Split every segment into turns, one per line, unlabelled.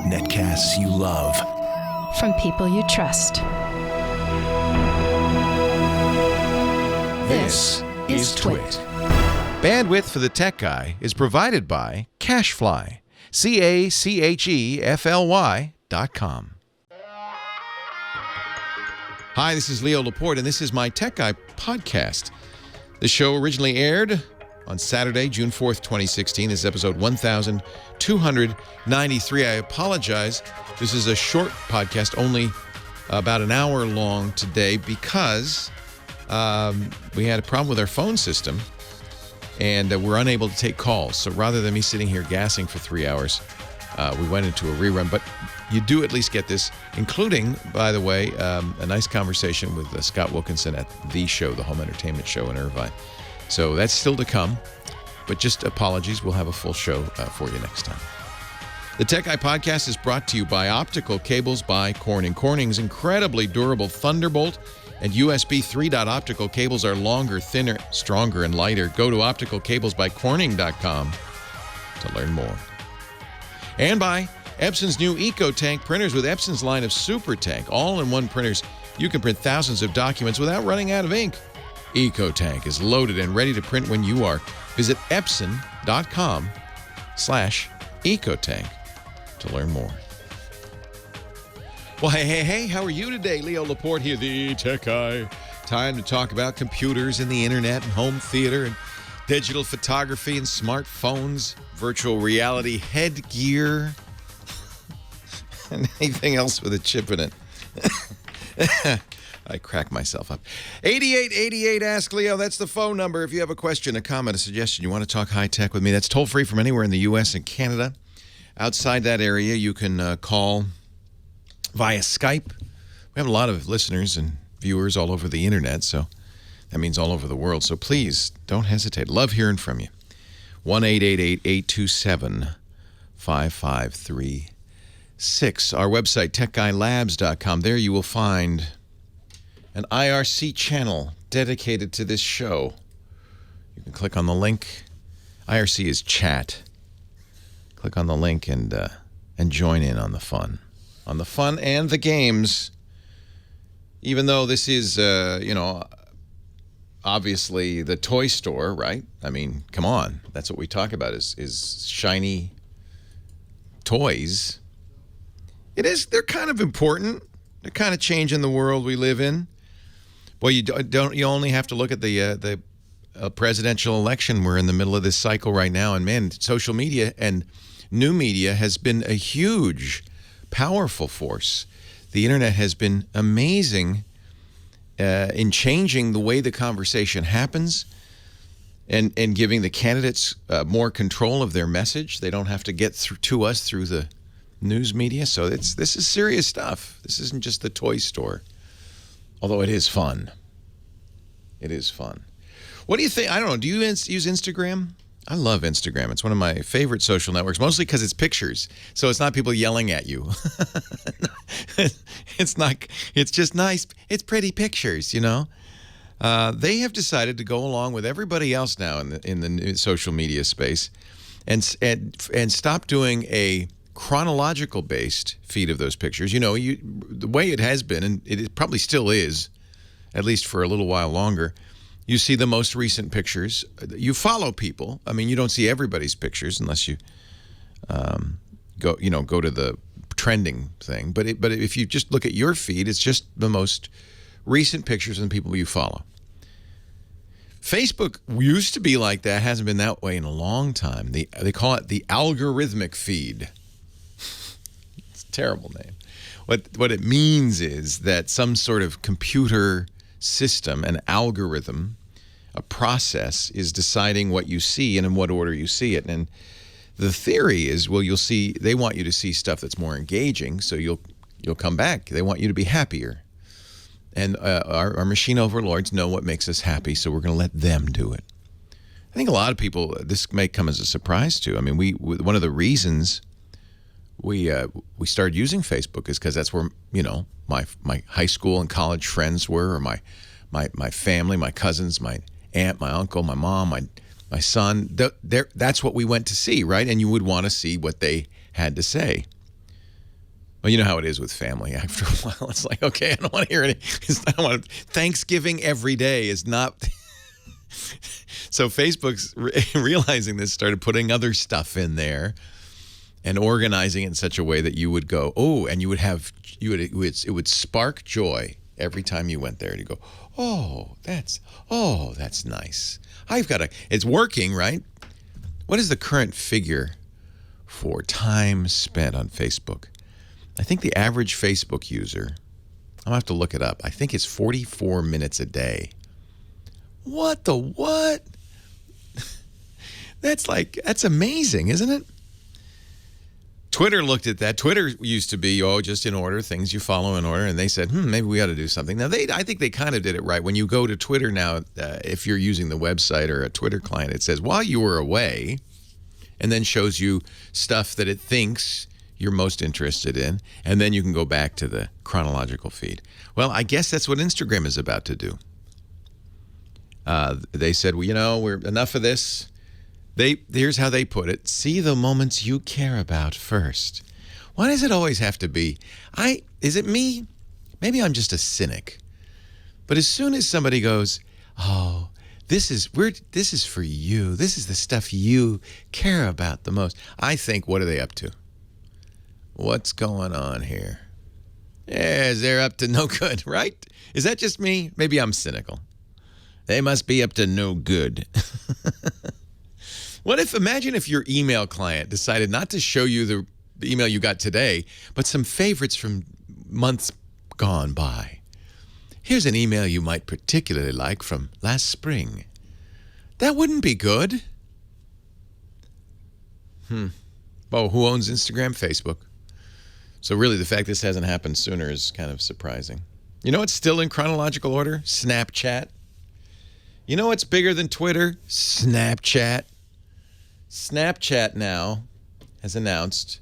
Netcasts you love.
From people you trust.
This is Twit.
Bandwidth for the Tech Guy is provided by CacheFly. CacheFly.com. Hi, this is Leo Laporte, and this is my Tech Guy podcast. The show originally aired on Saturday, June 4th, 2016. This is episode 1293. I apologize. This is a short podcast, only about an hour long today, because we had a problem with our phone system, and we're unable to take calls. So rather than me sitting here gassing for 3 hours, we went into a rerun. But you do at least get this, including, by the way, a nice conversation with Scott Wilkinson at The Show, the home entertainment show in Irvine. So that's still to come, but just apologies. We'll have a full show for you next time. The Tech Guy podcast is brought to you by Optical Cables by Corning. Corning's incredibly durable Thunderbolt and USB 3.0 optical cables are longer, thinner, stronger, and lighter. Go to opticalcablesbycorning.com to learn more. And by Epson's new EcoTank printers. With Epson's line of Super Tank all-in-one printers, you can print thousands of documents without running out of ink. EcoTank is loaded and ready to print when you are. Visit Epson.com/EcoTank to learn more. Well, hey, how are you today? Leo Laporte here, the Tech Guy. Time to talk about computers and the internet and home theater and digital photography and smartphones, virtual reality headgear, and anything else with a chip in it. I crack myself up. 8888 Ask Leo. That's the phone number. If you have a question, a comment, a suggestion, you want to talk high tech with me, that's toll free from anywhere in the U.S. and Canada. Outside that area, you can call via Skype. We have a lot of listeners and viewers all over the internet, so that means all over the world. So please don't hesitate. Love hearing from you. 1-888-827-5536. Our website, techguylabs.com. There you will find an IRC channel dedicated to this show. You can click on the link. IRC is chat. Click on the link and join in on the fun. On the fun and the games. Even though this is, obviously the toy store, right? I mean, come on. That's what we talk about is shiny toys. It is. They're kind of important. They're kind of changing the world we live in. Well, you don't. You only have to look at the presidential election. We're in the middle of this cycle right now, and man, social media and new media has been a huge, powerful force. The internet has been amazing in changing the way the conversation happens, and giving the candidates more control of their message. They don't have to get to us through the news media. So this is serious stuff. This isn't just the toy store. Although it is fun. It is fun. What do you think? I don't know. Do you use Instagram? I love Instagram. It's one of my favorite social networks, mostly because it's pictures. So it's not people yelling at you. It's not. It's just nice. It's pretty pictures, you know. They have decided to go along with everybody else now in the social media space, and stop doing a chronological based feed of those pictures. You know, the way it has been, and it probably still is, at least for a little while longer. You see the most recent pictures. You follow people. I mean, you don't see everybody's pictures unless you go to the trending thing. But if you just look at your feed, it's just the most recent pictures and the people you follow. Facebook used to be like that. Hasn't been that way in a long time. They call it the algorithmic feed. It's a terrible name. What it means is that some sort of computer system, an algorithm, a process is deciding what you see and in what order you see it. And the theory is, well, they want you to see stuff that's more engaging, so you'll come back. They want you to be happier. And our machine overlords know what makes us happy, so we're going to let them do it. I think a lot of people, this may come as a surprise to. I mean, one of the reasons we started using Facebook is because that's where, my high school and college friends were, or my family, my cousins, my aunt, my uncle, my mom, my My son, that's what we went to see, right? And you would want to see what they had to say. Well, you know how it is with family. After a while, it's like, okay, I don't want to hear it. Thanksgiving every day is not. So Facebook's realizing this, started putting other stuff in there and organizing it in such a way that you would go, oh, and it would spark joy every time you went there. You go, oh, that's nice. It's working, right? What is the current figure for time spent on Facebook? I think the average Facebook user, I'll have to look it up. I think it's 44 minutes a day. What the what? That's amazing, isn't it? Twitter looked at that. Twitter used to be, just in order, things you follow in order. And they said, maybe we ought to do something. Now, I think they kind of did it right. When you go to Twitter now, if you're using the website or a Twitter client, it says, while you were away, and then shows you stuff that it thinks you're most interested in. And then you can go back to the chronological feed. Well, I guess that's what Instagram is about to do. They said, we're enough of this. Here's how they put it. See the moments you care about first. Why does it always have to be? Is it me? Maybe I'm just a cynic. But as soon as somebody goes, oh, this is for you. This is the stuff you care about the most. I think, what are they up to? What's going on here? Yeah, they're up to no good, right? Is that just me? Maybe I'm cynical. They must be up to no good. Imagine if your email client decided not to show you the email you got today, but some favorites from months gone by. Here's an email you might particularly like from last spring. That wouldn't be good. Oh, who owns Instagram? Facebook. So really, the fact this hasn't happened sooner is kind of surprising. You know what's still in chronological order? Snapchat. You know what's bigger than Twitter? Snapchat. Snapchat now has announced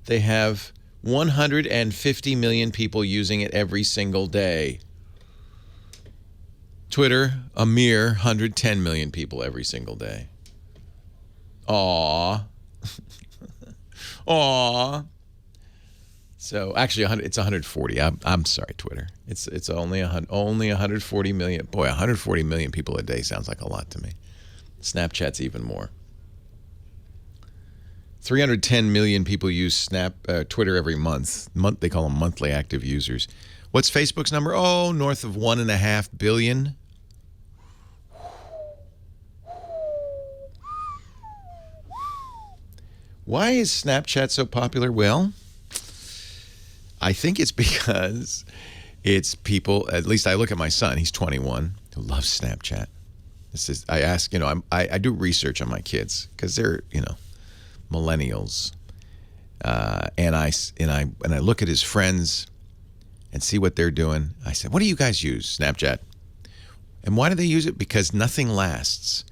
they have 150 million people using it every single day. Twitter, a mere 110 million people every single day. Aww. Aww. So actually, it's 140. I'm sorry, Twitter. It's only 140 million. Boy, 140 million people a day sounds like a lot to me. Snapchat's even more. 310 million people use Twitter every month. They call them monthly active users. What's Facebook's number? Oh, north of 1.5 billion. Why is Snapchat so popular? Well, I think it's because it's people, at least I look at my son, he's 21, who loves Snapchat. I ask, I do research on my kids because they're, millennials. And I look at his friends and see what they're doing. I said, what do you guys use? Snapchat. And why do they use it? Because nothing lasts.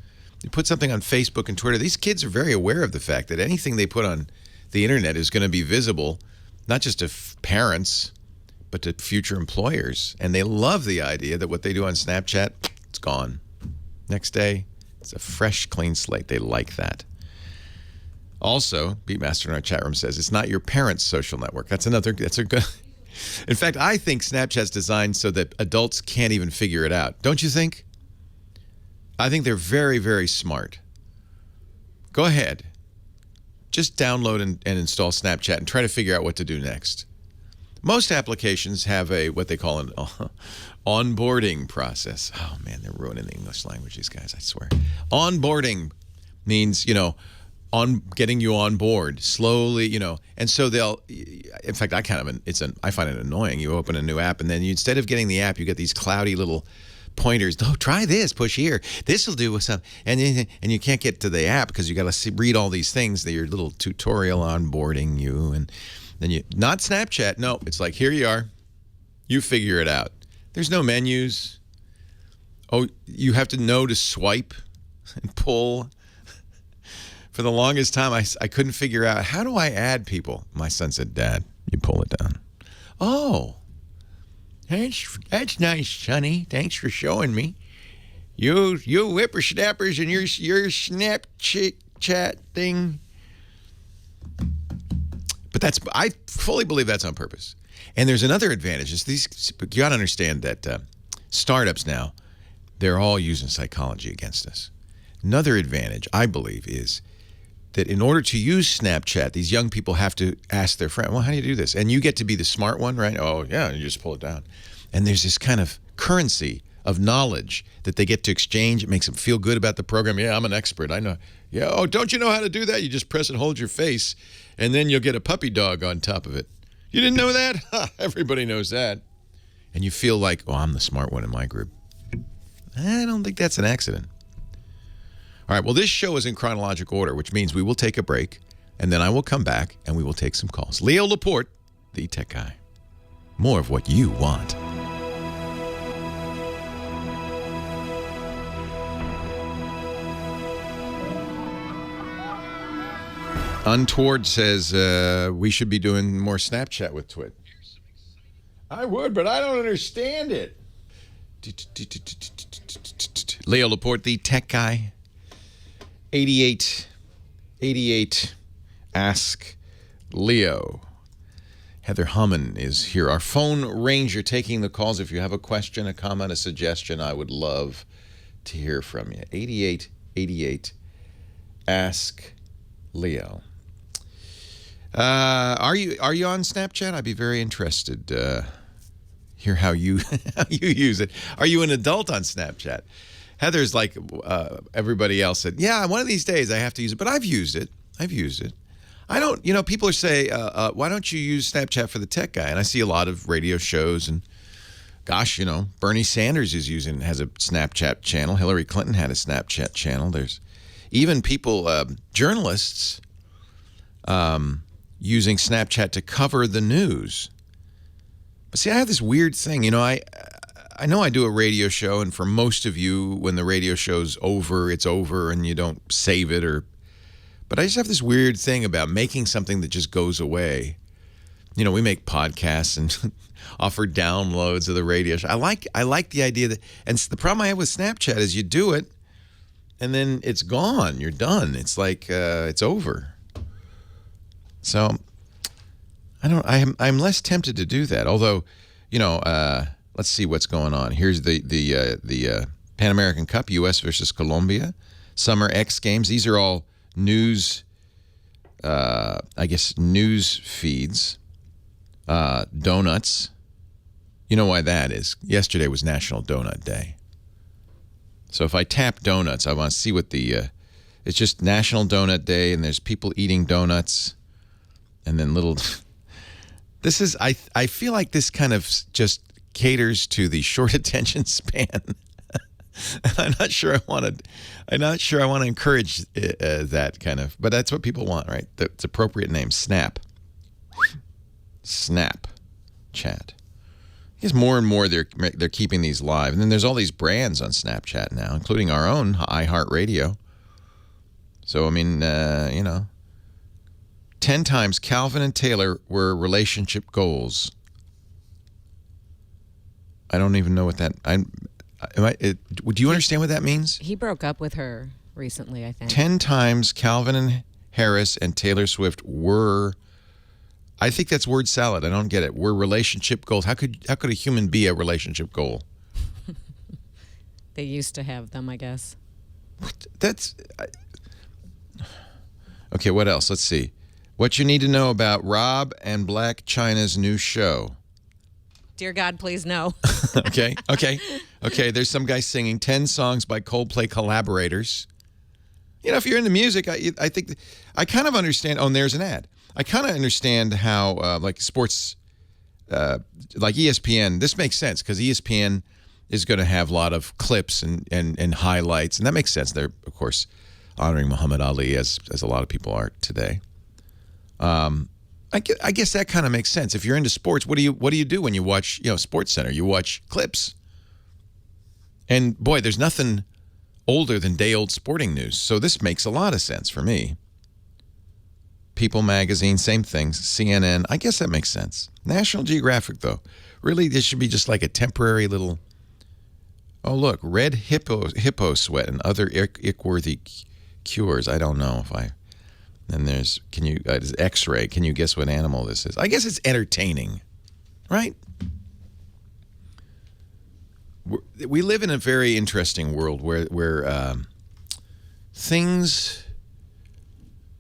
You put something on Facebook and Twitter. These kids are very aware of the fact that anything they put on the internet is going to be visible, not just to parents, but to future employers. And they love the idea that what they do on Snapchat, it's gone. Next day, it's a fresh, clean slate. They like that. Also, Beatmaster in our chat room says, it's not your parents' social network. That's a good. In fact, I think Snapchat's designed so that adults can't even figure it out. Don't you think? I think they're very, very smart. Go ahead. Just download and install Snapchat and try to figure out what to do next. Most applications have what they call an onboarding process. Oh, man, they're ruining the English language, these guys, I swear. Onboarding means, on getting you on board slowly, and so in fact, I find it annoying. You open a new app and then instead of getting the app, you get these cloudy little pointers. Oh, try this, push here. This will do something. And you can't get to the app because you got to read all these things that your little tutorial onboarding you. And then not Snapchat. No, it's like, here you are. You figure it out. There's no menus. Oh, you have to know to swipe and pull. For the longest time, I couldn't figure out, how do I add people? My son said, Dad, you pull it down. Oh, that's nice, Sonny. Thanks for showing me. You whippersnappers and your Snapchat thing. But I fully believe that's on purpose. And there's another advantage. You got to understand that startups now, they're all using psychology against us. Another advantage, I believe, is that in order to use Snapchat, these young people have to ask their friend, well, how do you do this? And you get to be the smart one, right? Oh, yeah, you just pull it down. And there's this kind of currency of knowledge that they get to exchange. It makes them feel good about the program. Yeah, I'm an expert. I know. Yeah, oh, don't you know how to do that? You just press and hold your face, and then you'll get a puppy dog on top of it. You didn't know that? Ha, everybody knows that. And you feel like, oh, I'm the smart one in my group. I don't think that's an accident. All right, well, this show is in chronological order, which means we will take a break, and then I will come back, and we will take some calls. Leo Laporte, the tech guy. More of what you want. Untoward says we should be doing more Snapchat with Twit. I would, but I don't understand it. Leo Laporte, the tech guy. 88. Ask Leo. Heather Humman is here. Our phone ranger taking the calls. If you have a question, a comment, a suggestion, I would love to hear from you. 88. Ask Leo. Are you on Snapchat? I'd be very interested to hear how you use it. Are you an adult on Snapchat? Heather's like everybody else said, yeah, one of these days I have to use it, but I've used it. I don't, people say, why don't you use Snapchat for the tech guy? And I see a lot of radio shows and gosh, Bernie Sanders has a Snapchat channel. Hillary Clinton had a Snapchat channel. There's even people, journalists, using Snapchat to cover the news. But see, I have this weird thing. I know I do a radio show, and for most of you, when the radio show's over, it's over, and you don't save it. But I just have this weird thing about making something that just goes away. We make podcasts and offer downloads of the radio show. I like the idea that, and the problem I have with Snapchat is you do it, and then it's gone. You're done. It's like it's over. So I'm less tempted to do that. Although, let's see what's going on. Here's the Pan American Cup, U.S. versus Colombia, Summer X Games. These are all news, news feeds. Donuts. You know why that is? Yesterday was National Donut Day. So if I tap donuts, I want to see what it's just National Donut Day, and there's people eating donuts. And then I feel like this kind of just caters to the short attention span. I'm not sure I want to encourage that kind of, but that's what people want, right? It's appropriate name, Snap Chat. I guess more and more they're keeping these live. And then there's all these brands on Snapchat now, including our own iHeartRadio. So, 10 times Calvin and Taylor were relationship goals. I don't even know what that... do you understand what that means?
He broke up with her recently, I think.
10 times Calvin Harris and Taylor Swift were... I think that's word salad. I don't get it. Were relationship goals. How could a human be a relationship goal?
They used to have them, I guess.
Okay, what else? Let's see. What you need to know about Rob and Black China's new show.
Dear God, please no.
Okay. There's some guy singing 10 songs by Coldplay collaborators. If you're into music, I think I kind of understand. Oh, and there's an ad. I kind of understand how, like sports, like ESPN. This makes sense because ESPN is going to have a lot of clips and highlights, and that makes sense. They're, of course, honoring Muhammad Ali as a lot of people are today. I guess that kind of makes sense. If you're into sports, what do you do when you watch, Sports Center? You watch clips. And boy, there's nothing older than day-old sporting news. So this makes a lot of sense for me. People Magazine, same things. CNN, I guess that makes sense. National Geographic, though, really, this should be just like a temporary little Oh, look, red hippo sweat and other ick-worthy cures. I don't know if I... Then there's, X-ray. Can you guess what animal this is? I guess it's entertaining, right? We live in a very interesting world where things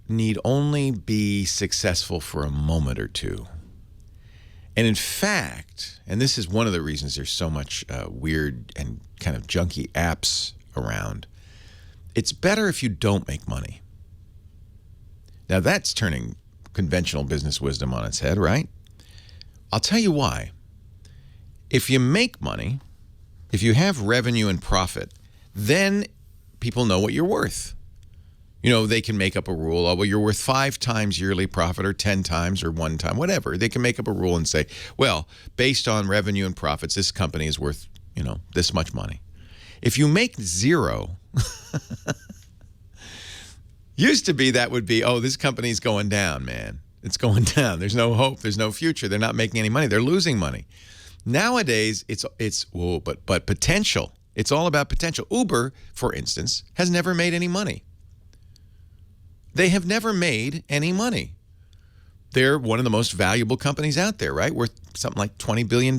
need only be successful for a moment or two. And in fact, and this is one of the reasons there's so much weird and kind of junky apps around, it's better if you don't make money. Now that's turning conventional business wisdom on its head, right? I'll tell you why. If you make money, if you have revenue and profit, then people know what you're worth. You know, they can make up a rule. Oh, well, you're worth 5 times yearly profit or 10 times or 1 time, whatever. They can make up a rule and say, well, based on revenue and profits, this company is worth, this much money. If you make 0, used to be that would be, oh, this company's going down, man. It's going down. There's no hope. There's no future. They're not making any money. They're losing money. Nowadays, but potential. It's all about potential. Uber, for instance, has never made any money. They have never made any money. They're one of the most valuable companies out there, right? Worth something like $20 billion.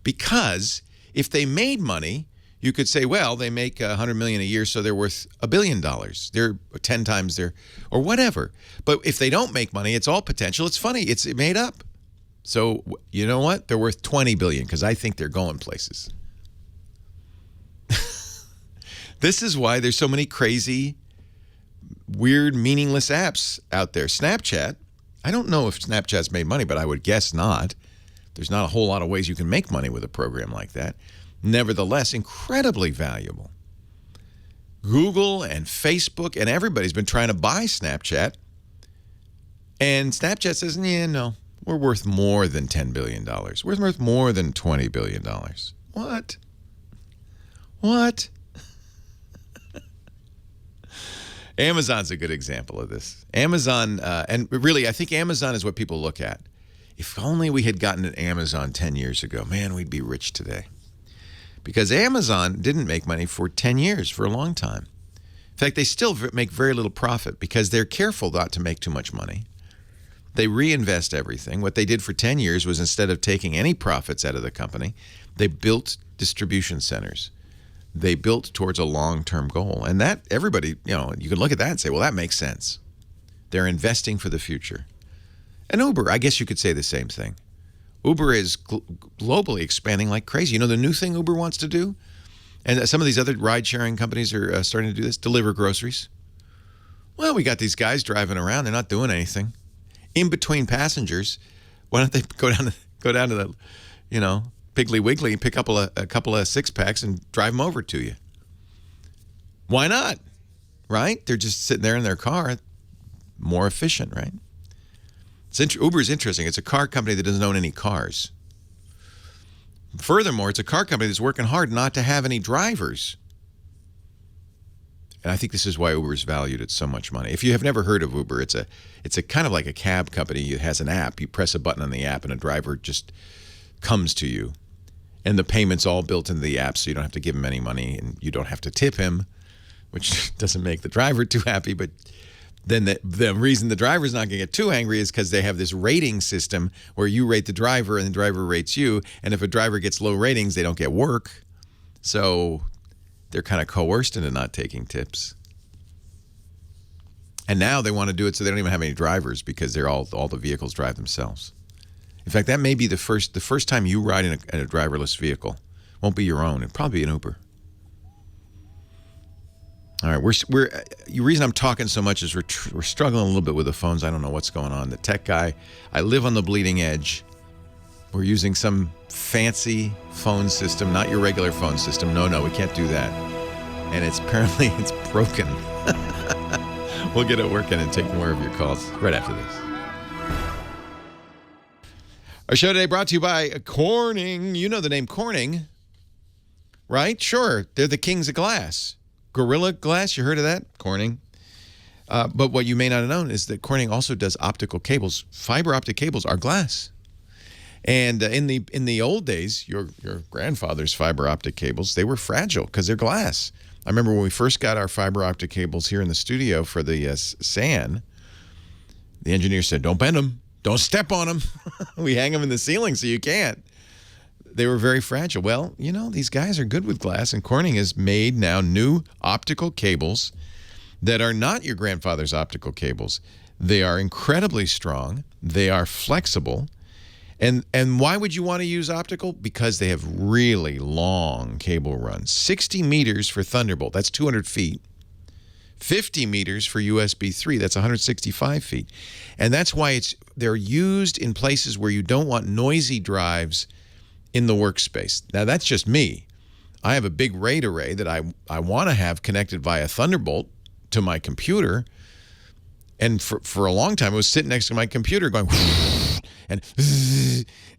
Because if they made money, you could say, well, they make $100 million a year, so they're worth $1 billion. They're 10 times their, or whatever. But if they don't make money, it's all potential. It's funny. It's made up. So you know what? They're worth $20 billion because I think they're going places. This is why there's so many crazy, weird, meaningless apps out there. Snapchat, I don't know if Snapchat's made money, but I would guess not. There's not a whole lot of ways you can make money with a program like that. Nevertheless, incredibly valuable. Google and Facebook and everybody's been trying to buy Snapchat. And Snapchat says, yeah, no, we're worth more than $10 billion. We're worth more than $20 billion. What? What? Amazon's a good example of this. Amazon, and really, I think Amazon is what people look at. If only we had gotten an Amazon 10 years ago, man, we'd be rich today. Because Amazon didn't make money for 10 years, for a long time. In fact, they still make very little profit because they're careful not to make too much money. They reinvest everything. What they did for 10 years was instead of taking any profits out of the company, they built distribution centers. They built towards a long-term goal. And that, everybody, you can look at that and say, well, that makes sense. They're investing for the future. And Uber, I guess you could say the same thing. Uber is globally expanding like crazy. You know the new thing Uber wants to do? And some of these other ride-sharing companies are starting to do this, deliver groceries. Well, we got these guys driving around. They're not doing anything. In between passengers, why don't they go down to the, Piggly Wiggly and pick up a couple of six-packs and drive them over to you? Why not? Right? They're just sitting there in their car. More efficient, right? Uber is interesting. It's a car company that doesn't own any cars. Furthermore, it's a car company that's working hard not to have any drivers. And I think this is why Uber is valued at so much money. If you have never heard of Uber, it's a kind of like a cab company. It has an app. You press a button on the app and a driver just comes to you. And the payment's all built into the app, so you don't have to give him any money and you don't have to tip him, which doesn't make the driver too happy. But then the reason the driver's not going to get too angry is because they have this rating system where you rate the driver and the driver rates you. And if a driver gets low ratings, they don't get work. So they're kind of coerced into not taking tips. And now they want to do it so they don't even have any drivers because all the vehicles drive themselves. In fact, that may be the first time you ride in a driverless vehicle. Won't be your own. It'll probably be an Uber. All right, the reason I'm talking so much is we're struggling a little bit with the phones. I don't know what's going on. The tech guy, I live on the bleeding edge. We're using some fancy phone system, not your regular phone system. No, we can't do that. And apparently it's broken. We'll get it working and take more of your calls right after this. Our show today brought to you by Corning. You know the name Corning, right? Sure, they're the kings of glass. Gorilla Glass, you heard of that? Corning. But what you may not have known is that Corning also does optical cables. Fiber optic cables are glass. And in the old days, your grandfather's fiber optic cables, they were fragile because they're glass. I remember when we first got our fiber optic cables here in the studio for the SAN, the engineer said, "Don't bend them. Don't step on them." We hang them in the ceiling so you can't. They were very fragile. Well, you know, these guys are good with glass, and Corning has made now new optical cables that are not your grandfather's optical cables. They are incredibly strong. They are flexible. And why would you want to use optical? Because they have really long cable runs. 60 meters for Thunderbolt, that's 200 feet. 50 meters for USB 3, that's 165 feet. And that's why they're used in places where you don't want noisy drives in the workspace. Now, that's just me. I have a big RAID array that I want to have connected via Thunderbolt to my computer. And for a long time, I was sitting next to my computer going, and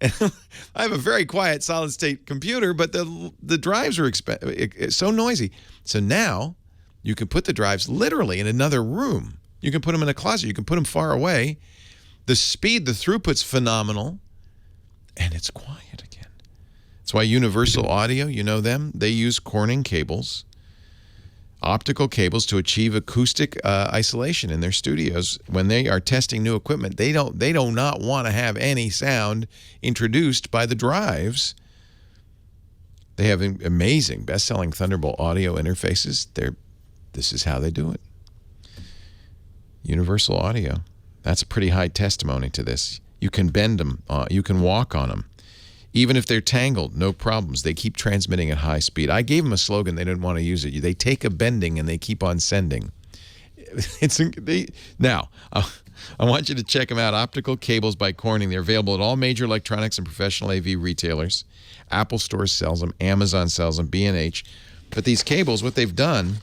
I have a very quiet solid-state computer, but the drives are so noisy. So now you can put the drives literally in another room. You can put them in a closet. You can put them far away. The speed, the throughput's phenomenal, and it's quiet again. That's why Universal Audio, you know them, they use Corning cables, optical cables, to achieve acoustic isolation in their studios. When they are testing new equipment, they do not want to have any sound introduced by the drives. They have amazing best-selling Thunderbolt audio interfaces. This is how they do it. Universal Audio. That's a pretty high testimony to this. You can bend them. You can walk on them. Even if they're tangled, no problems. They keep transmitting at high speed. I gave them a slogan. They didn't want to use it. They take a bending and they keep on sending. Now, I want you to check them out. Optical cables by Corning. They're available at all major electronics and professional AV retailers. Apple Store sells them. Amazon sells them. B&H. But these cables, what they've done,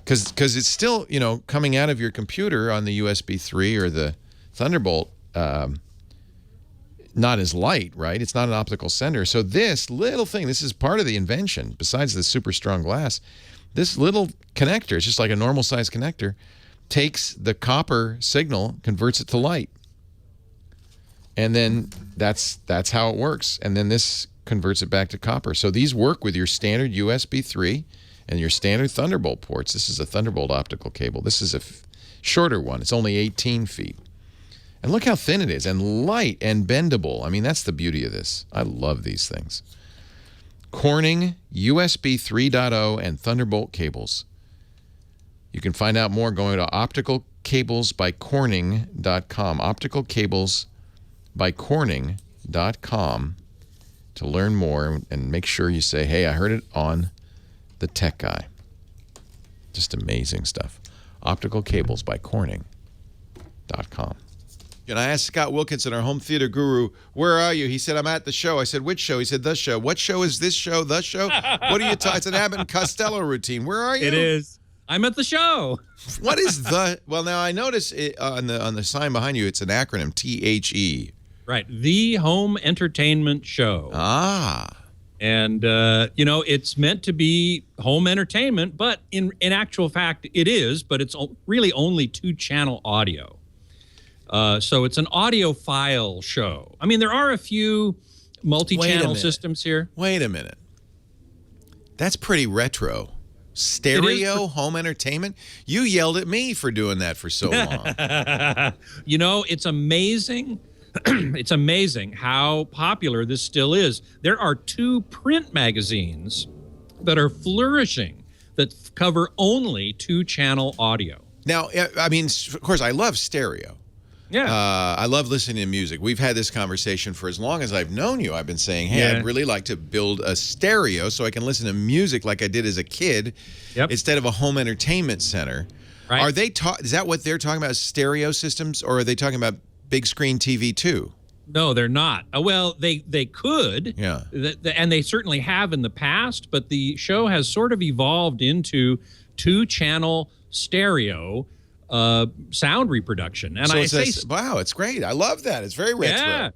because it's still, you know, coming out of your computer on the USB 3 or the Thunderbolt, not as light, right? It's not an optical sender. So this little thing, this is part of the invention, besides the super strong glass, this little connector, it's just like a normal size connector, takes the copper signal, converts it to light. And then that's how it works. And then this converts it back to copper. So these work with your standard USB 3 and your standard Thunderbolt ports. This is a Thunderbolt optical cable. This is a shorter one. It's only 18 feet. And look how thin it is, and light and bendable. I mean, that's the beauty of this. I love these things. Corning USB 3.0 and Thunderbolt cables. You can find out more going to opticalcablesbycorning.com. Opticalcablesbycorning.com to learn more and make sure you say, hey, I heard it on the Tech Guy. Just amazing stuff. Opticalcablesbycorning.com. And I asked Scott Wilkinson, our home theater guru, where are you? He said, I'm at the show. I said, which show? He said, the show. What show is this show? The show? What are you talking? It's an Abbott and Costello routine. Where are you?
It is. I'm at the show.
What is the? Well, now I notice on the sign behind you, it's an acronym, THE.
Right. The Home Entertainment Show.
Ah.
And, you know, it's meant to be home entertainment, but in actual fact, it is, but it's really only 2-channel audio. So it's an audiophile show. I mean, there are a few multi-channel systems here.
Wait a minute. That's pretty retro. Stereo home entertainment? You yelled at me for doing that for so long.
You know, it's amazing. It's amazing how popular this still is. There are 2 print magazines that are flourishing that cover only 2-channel audio.
Now, I mean, of course, I love stereo.
Yeah.
I love listening to music. We've had this conversation for as long as I've known you. I've been saying, hey, I'd really like to build a stereo so I can listen to music like I did as a kid instead of a home entertainment center.
Right.
Are they is that what they're talking about, stereo systems, or are they talking about big screen TV too?
No, they're not. Well, they could. Yeah. And they certainly have in the past, but the show has sort of evolved into 2-channel stereo sound reproduction. And
so wow, it's great. I love that. It's very retro.
Yeah.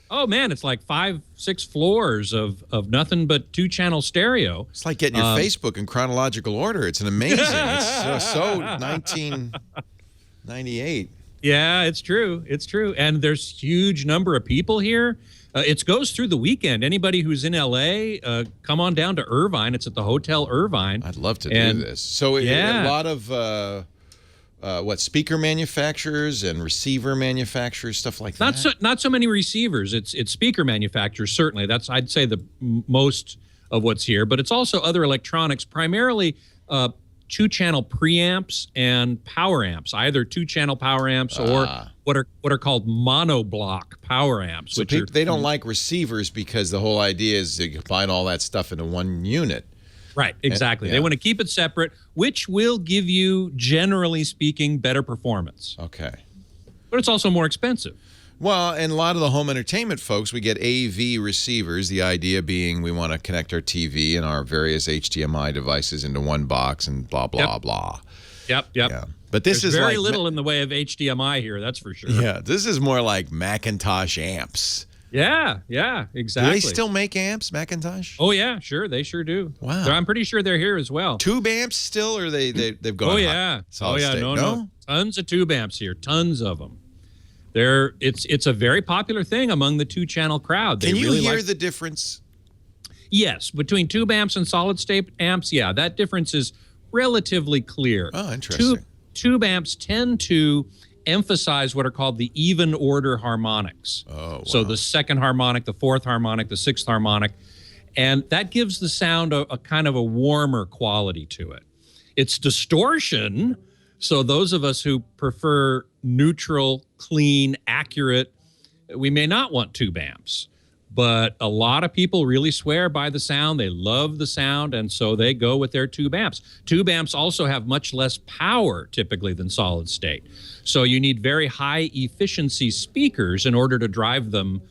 Oh man, it's like 5-6 floors of nothing but 2-channel stereo.
It's like getting your Facebook in chronological order. It's an amazing. It's so 1998.
Yeah, it's true. It's true. And there's huge number of people here. It goes through the weekend. Anybody who's in L.A., come on down to Irvine. It's at the Hotel Irvine.
I'd love to do this. So a lot of speaker manufacturers and receiver manufacturers, stuff like that?
Not so many receivers. It's speaker manufacturers, certainly. That's, I'd say, the most of what's here. But it's also other electronics, primarily two-channel preamps and power amps, either two-channel power amps or what are called monoblock power amps.
So they don't like receivers because the whole idea is to combine all that stuff into one unit.
Right, exactly. They want to keep it separate, which will give you, generally speaking, better performance.
Okay.
But it's also more expensive.
Well, and a lot of the home entertainment folks, we get AV receivers, the idea being we want to connect our TV and our various HDMI devices into one box and blah, blah, blah.
Yep.
Yeah. But this
There's
is
very little in the way of HDMI here, that's for sure.
Yeah, this is more like Macintosh amps.
Yeah, exactly.
Do they still make amps, Macintosh?
Oh, yeah, sure. They sure do.
Wow.
I'm pretty sure they're here as well.
Tube amps still, or they've gone solid state?
No. Tons of tube amps here, tons of them. It's a very popular thing among the two-channel crowd.
Can you hear the difference?
Yes, between tube amps and solid-state amps, yeah, that difference is relatively clear.
Oh, interesting.
Tube amps tend to emphasize what are called the even order harmonics.
Oh, wow.
So the second harmonic, the fourth harmonic, the sixth harmonic, and that gives the sound a kind of a warmer quality to it. It's distortion, so those of us who prefer neutral, clean, accurate, we may not want tube amps. But a lot of people really swear by the sound. They love the sound, and so they go with their tube amps. Tube amps also have much less power, typically, than solid state. So you need very high efficiency speakers in order to drive them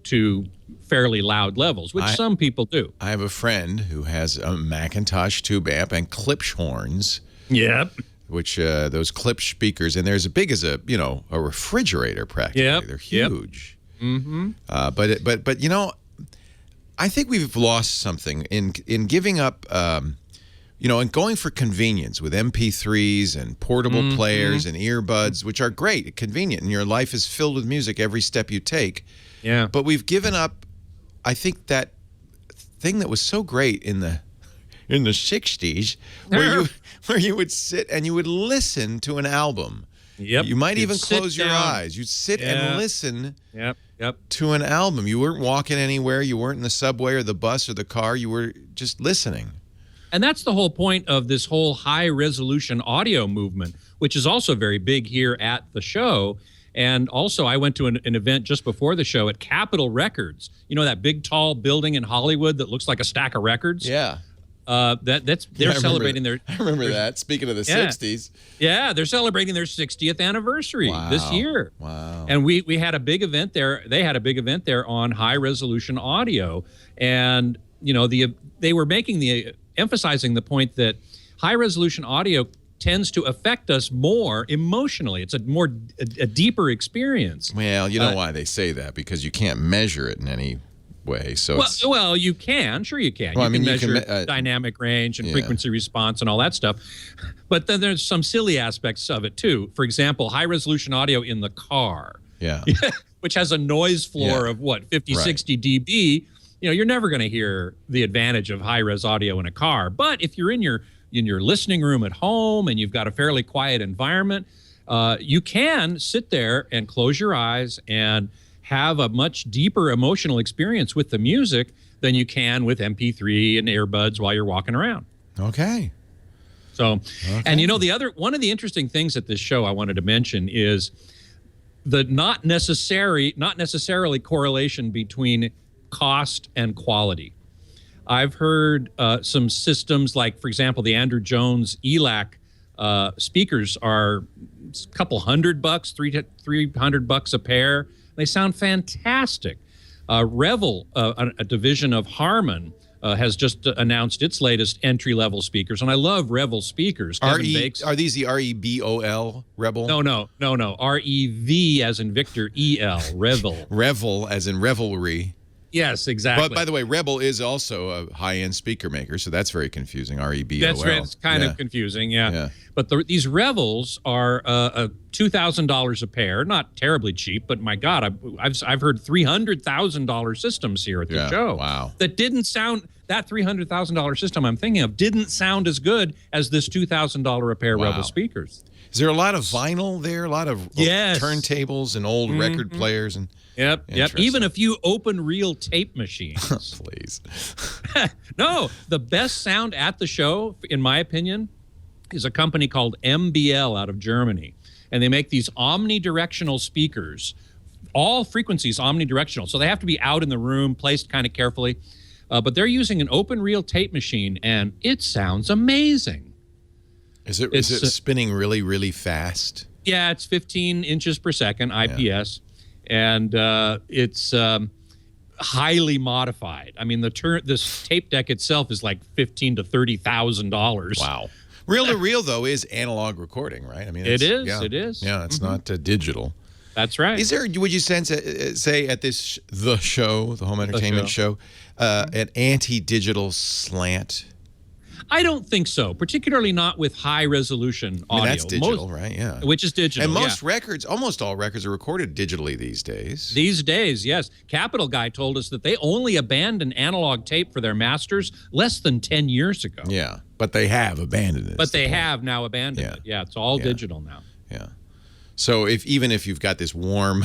to fairly loud levels, which some people do.
I have a friend who has a Macintosh tube amp and Klipsch
Yep.
Which those Klipsch speakers, and they're as big as a refrigerator practically.
Yep.
They're huge.
Mm-hmm.
But I think we've lost something in giving up, and going for convenience with MP3s and portable players and earbuds, which are great, convenient, and your life is filled with music every step you take.
Yeah.
But we've given up, I think, that thing that was so great in the 60s, where you would sit and you would listen to an album.
Yep.
You might even close your eyes. You'd sit and listen to an album. You weren't walking anywhere. You weren't in the subway or the bus or the car. You were just listening.
And that's the whole point of this whole high-resolution audio movement, which is also very big here at the show. And also, I went to an event just before the show at Capitol Records. You know that big, tall building in Hollywood that looks like a stack of records?
Yeah.
They're celebrating their...
I remember that. Speaking of the 60s.
Yeah, they're celebrating their 60th anniversary this year.
Wow.
And we had a big event there. They had a big event there on high-resolution audio. And, they were emphasizing the point that high-resolution audio tends to affect us more emotionally. It's a deeper experience.
Well, you know why they say that? Because you can't measure it in any way. So
well, you can. Sure you can.
Well,
you can measure dynamic range and frequency response and all that stuff. But then there's some silly aspects of it, too. For example, high-resolution audio in the car.
Yeah.
Which has a noise floor of, 50, 60 dB. You're never going to hear the advantage of high-res audio in a car. But if you're in your listening room at home and you've got a fairly quiet environment, you can sit there and close your eyes and have a much deeper emotional experience with the music than you can with MP3 and earbuds while you're walking around.
Okay.
So, and one of the interesting things at this show I wanted to mention is the not necessarily correlation between cost and quality. I've heard some systems like, for example, the Andrew Jones ELAC speakers are a couple $100, $300 a pair. They sound fantastic. Revel, a division of Harman, has just announced its latest entry-level speakers, and I love Revel speakers.
Are these the REBOL, Rebel?
No. REV as in Victor, EL, Revel.
Revel as in revelry.
Yes, exactly.
But by the way, Rebel is also a high-end speaker maker, so that's very confusing. REBOL.
That's right. It's kind of confusing,
Yeah.
But these Revels are $2,000 a pair. Not terribly cheap, but my God, I've heard $300,000 systems here at the show.
Wow.
That didn't sound. That $300,000 system I'm thinking of didn't sound as good as this $2,000 a pair Rebel speakers.
Is there a lot of vinyl there? A lot of turntables and old record players and.
Yep. Even a few open reel tape machines.
Please.
No, the best sound at the show, in my opinion, is a company called MBL out of Germany. And they make these omnidirectional speakers, all frequencies omnidirectional. So they have to be out in the room, placed kind of carefully. But they're using an open reel tape machine, and it sounds amazing.
Is it spinning really, really fast?
Yeah, it's 15 inches per second, IPS. Yeah. And it's highly modified. I mean, this tape deck itself is like $15,000 to $30,000.
Wow. Reel to reel though is analog recording, right? I mean,
it is. Yeah. It is.
Yeah, it's not digital.
That's right.
Is there? Would you say at this the home entertainment show, an anti-digital slant?
I don't think so, particularly not with high-resolution audio.
That's digital, right? Yeah.
Which is digital,
and most records, almost all records are recorded digitally these days.
These days, yes. Capital Guy told us that they only abandoned analog tape for their masters less than 10 years ago.
Yeah, but they have abandoned it.
But they have now abandoned it. Yeah, it's all digital now.
Yeah. So even if you've got this warm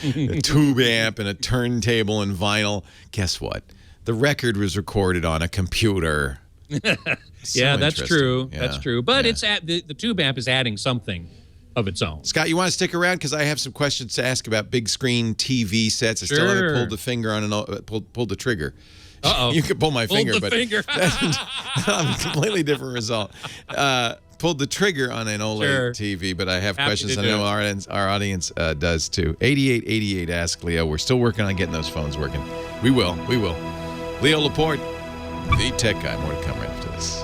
tube amp and a turntable and vinyl, guess what? The record was recorded on a computer.
Yeah, that's true. Yeah. That's true. But it's the tube amp is adding something of its own.
Scott, you want to stick around because I have some questions to ask about big screen TV sets. I still haven't pulled the finger on pulled the trigger.
Uh-oh.
You could pull my finger,
but that's
a completely different result. Pulled the trigger on an OLED TV, but I have questions. I know our audience does too. 8888 Ask Leo. We're still working on getting those phones working. We will. Leo Laporte, the tech guy. More to come right after this.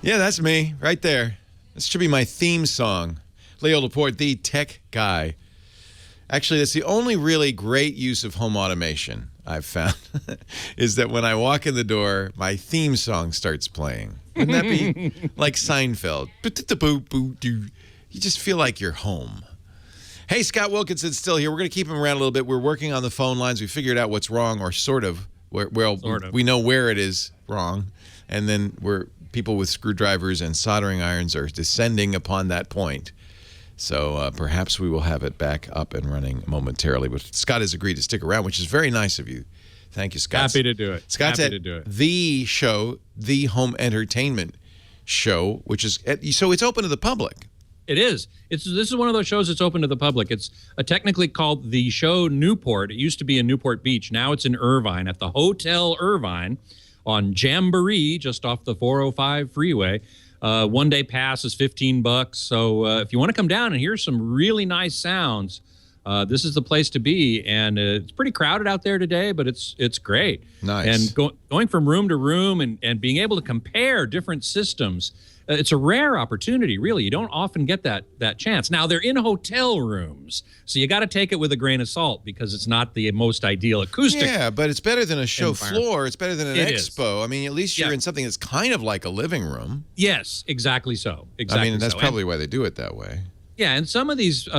Yeah, that's me right there. This should be my theme song. Leo Laporte, the tech guy. Actually, that's the only really great use of home automation I've found is that when I walk in the door, my theme song starts playing. Wouldn't that be like Seinfeld? You just feel like you're home. Hey, Scott Wilkinson's still here. We're going to keep him around a little bit. We're working on the phone lines. We figured out what's wrong, or sort of. We know where it is wrong. And then people with screwdrivers and soldering irons are descending upon that point. So perhaps we will have it back up and running momentarily. But Scott has agreed to stick around, which is very nice of you. Thank you, Scott.
Happy to do it.
Scott's
happy to do it.
The show, the home entertainment show, which is so it's open to the public.
It is. This is one of those shows that's open to the public. It's technically called the show Newport. It used to be in Newport Beach. Now it's in Irvine at the Hotel Irvine on Jamboree, just off the 405 freeway. One-day pass is $15. So if you want to come down and hear some really nice sounds, this is the place to be. And it's pretty crowded out there today, but it's great.
Nice.
And going from room to room and being able to compare different systems, it's a rare opportunity, really. You don't often get that chance. Now, they're in hotel rooms, so you got to take it with a grain of salt because it's not the most ideal acoustic.
Yeah, but it's better than a show floor. It's better than an expo. I mean, at least you're in something that's kind of like a living room.
Yes, exactly so.
I mean, that's probably why they do it that way.
Yeah, and some of these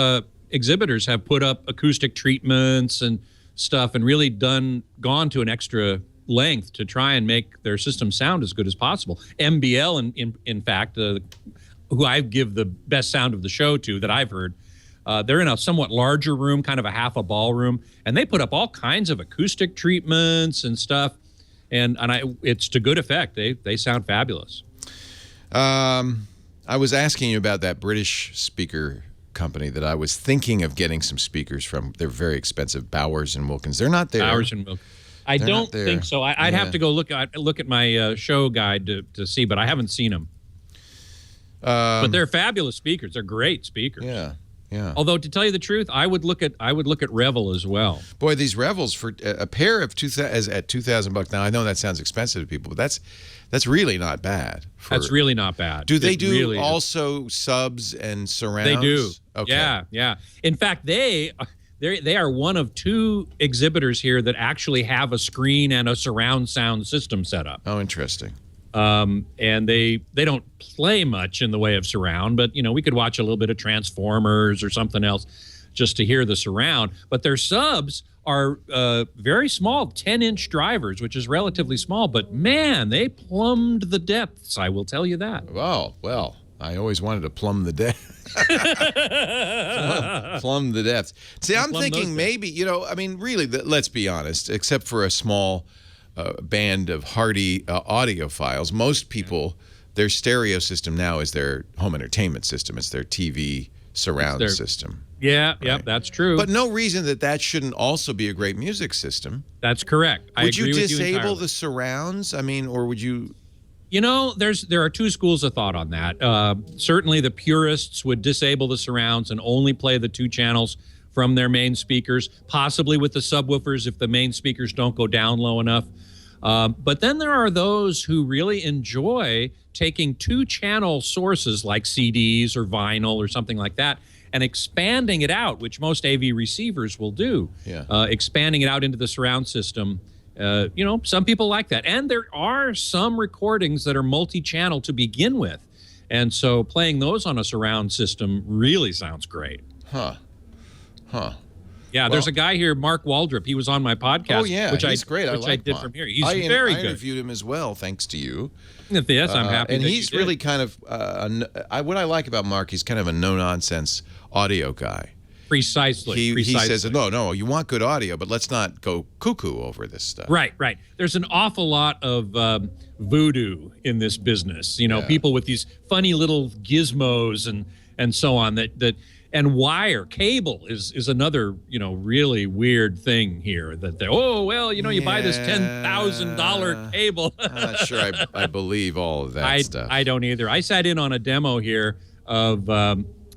exhibitors have put up acoustic treatments and stuff and really gone to an extra length to try and make their system sound as good as possible. MBL, in fact, who I give the best sound of the show to that I've heard, they're in a somewhat larger room, kind of a half a ballroom, and they put up all kinds of acoustic treatments and stuff, and it's to good effect. They sound fabulous.
I was asking you about that British speaker company that I was thinking of getting some speakers from. They're very expensive, Bowers and Wilkins. They're not there.
Bowers and Wilkins. I don't think so. I'd have to go look at my show guide to see, but I haven't seen them. But they're fabulous speakers. They're great speakers.
Yeah. Yeah.
Although to tell you the truth, I would look at Revel as well.
Boy, these Revels for a pair of at $2,000 now. I know that sounds expensive to people, but that's really not bad.
That's really not bad.
Do they do also subs and surrounds?
They do.
Okay.
Yeah. In fact, they are one of 2 exhibitors here that actually have a screen and a surround sound system set up.
Oh, interesting.
And they don't play much in the way of surround, but we could watch a little bit of Transformers or something else just to hear the surround. But their subs are very small, 10-inch drivers, which is relatively small. But man, they plumbed the depths. I will tell you that.
Well, I always wanted to plumb the depths. plumb the depths. See, I'm thinking maybe really, let's be honest. Except for a small band of hardy audiophiles, most people, their stereo system now is their home entertainment system. It's their TV surround system.
Yeah, right? That's true.
But no reason that shouldn't also be a great music system.
That's correct.
Would you disable the surrounds? Or would you?
There are 2 schools of thought on that. Certainly, the purists would disable the surrounds and only play the 2 channels from their main speakers, possibly with the subwoofers if the main speakers don't go down low enough. But then there are those who really enjoy taking 2-channel sources like CDs or vinyl or something like that and expanding it out, which most AV receivers will do.
Yeah.
Expanding it out into the surround system. Some people like that. And there are some recordings that are multi-channel to begin with. And so playing those on a surround system really sounds great.
Huh.
Yeah, there's a guy here, Mark Waldrop. He was on my podcast.
Oh, yeah, he's great.
I did
Mark.
from here. He's very good.
I interviewed him as well, thanks to you.
Yes, I'm happy.
And he's really kind of, what I like about Mark, he's kind of a no-nonsense audio guy.
Precisely.
He says, no, you want good audio, but let's not go cuckoo over this stuff.
Right. There's an awful lot of voodoo in this business. People with these funny little gizmos and so on and wire cable is another really weird thing here that you buy this $10,000 cable.
I'm not sure I believe all of that stuff.
I don't either. I sat in on a demo here of we're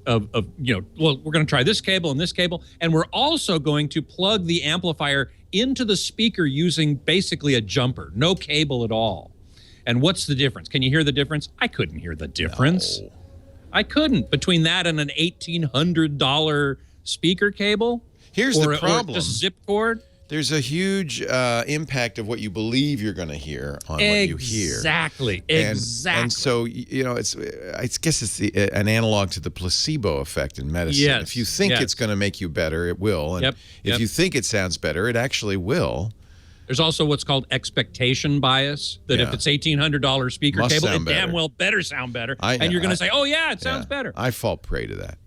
going to try this cable and this cable, and we're also going to plug the amplifier into the speaker using basically a jumper, no cable at all. And what's the difference? Can you hear the difference? I couldn't hear the difference. No. I couldn't, between that and an $1,800 speaker cable.
Here's the problem.
Or just zip cord.
There's a huge impact of what you believe you're going to hear on what you hear.
Exactly.
And so, I guess it's an analog to the placebo effect in medicine.
Yes.
If you think it's going to make you better, it will. And if you think it sounds better, it actually will.
There's also what's called expectation bias, that if it's $1,800 speaker cable, it damn well better sound better. And you're going to say, oh, yeah, it sounds better.
I fall prey to that.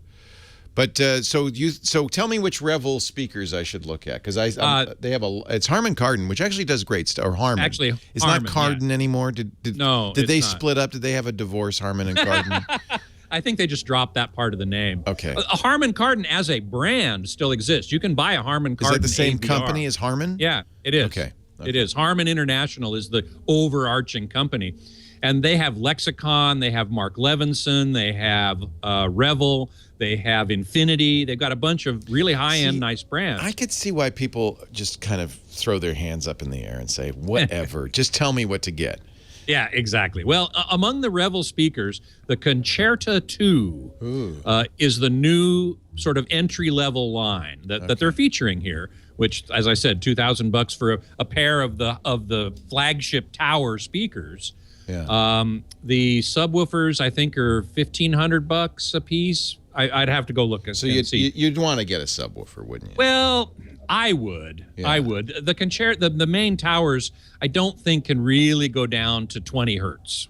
But so tell me which Revel speakers I should look at, because they have it's Harman Kardon, which actually does great stuff. Or Harman,
actually,
it's not Kardon anymore. Did they
not.
split up? Did they have a divorce, Harman and Kardon?
I think they just dropped that part of the name.
Okay.
A Harman Kardon as a brand still exists. You can buy a Harman Kardon.
Is that the same
AVR.
company as Harman?
Yeah, it is.
Okay.
It is. Harman International is the overarching company. And they have Lexicon, they have Mark Levinson, they have Revel, they have Infinity. They've got a bunch of really high-end, nice brands.
I could see why people just kind of throw their hands up in the air and say, whatever, just tell me what to get.
Yeah, exactly. Well, among the Revel speakers, the Concerta 2 is the new sort of entry-level line that they're featuring here, which, as I said, $2,000 for a pair of the flagship tower speakers.
Yeah.
The subwoofers, I think, are $1,500 a piece. I'd have to go look and see.
So you'd want to get a subwoofer, wouldn't you?
Well, I would.
Yeah.
I would. The Concerta, the main towers, I don't think can really go down to 20 hertz,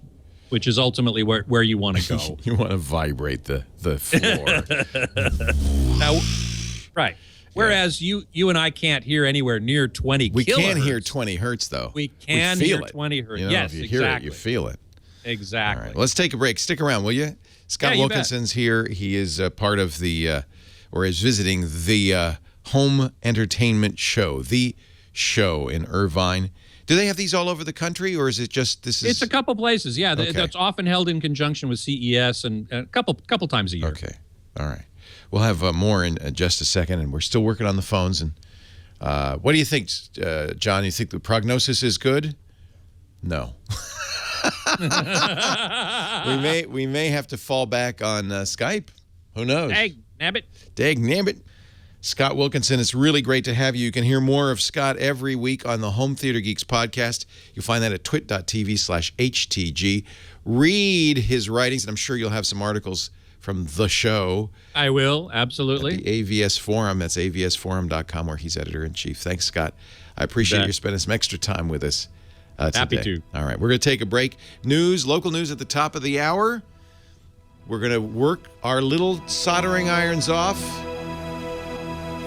which is ultimately where you want to go.
You want to vibrate the floor.
Now, right. Whereas you and I can't hear anywhere near 20 kilohertz.
We can hear 20 hertz, though.
We can hear 20 hertz.
Yes, if you hear it, you feel it.
Exactly.
All right. Well, let's take a break. Stick around, will you? Scott Wilkinson's here. He is part of or is visiting the Home Entertainment Show, the show in Irvine. Do they have these all over the country, or is it just
It's a couple places, yeah.
Okay.
That's often held in conjunction with CES and a couple times a year.
Okay. All right. We'll have more in just a second, and we're still working on the phones. And what do you think, John? You think the prognosis is good? No. we may have to fall back on Skype. Who knows?
Dag nabbit.
Dag nabbit. Scott Wilkinson, it's really great to have you. You can hear more of Scott every week on the Home Theater Geeks podcast. You'll find that at twit.tv/HTG. Read his writings, and I'm sure you'll have some articles from the show.
I will, absolutely.
At the AVS Forum. That's avsforum.com, where he's editor-in-chief. Thanks, Scott. I appreciate you spending some extra time with us today.
Happy to.
All right, we're going to take a break. Local news at the top of the hour. We're going to work our little soldering irons off.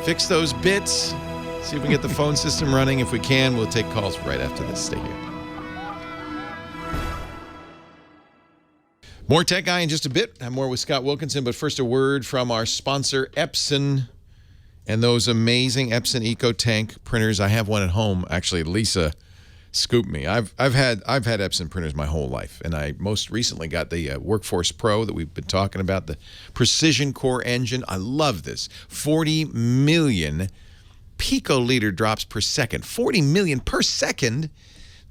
Fix those bits. See if we can get the phone system running. If we can, we'll take calls right after this. Stay here. More Tech Guy in just a bit. I'm more with Scott Wilkinson, but first a word from our sponsor, Epson, and those amazing Epson EcoTank printers. I have one at home. Actually, Lisa scooped me. I've had Epson printers my whole life, and I most recently got the Workforce Pro that we've been talking about, the Precision Core engine. I love this. 40 million picoliter drops per second. 40 million per second.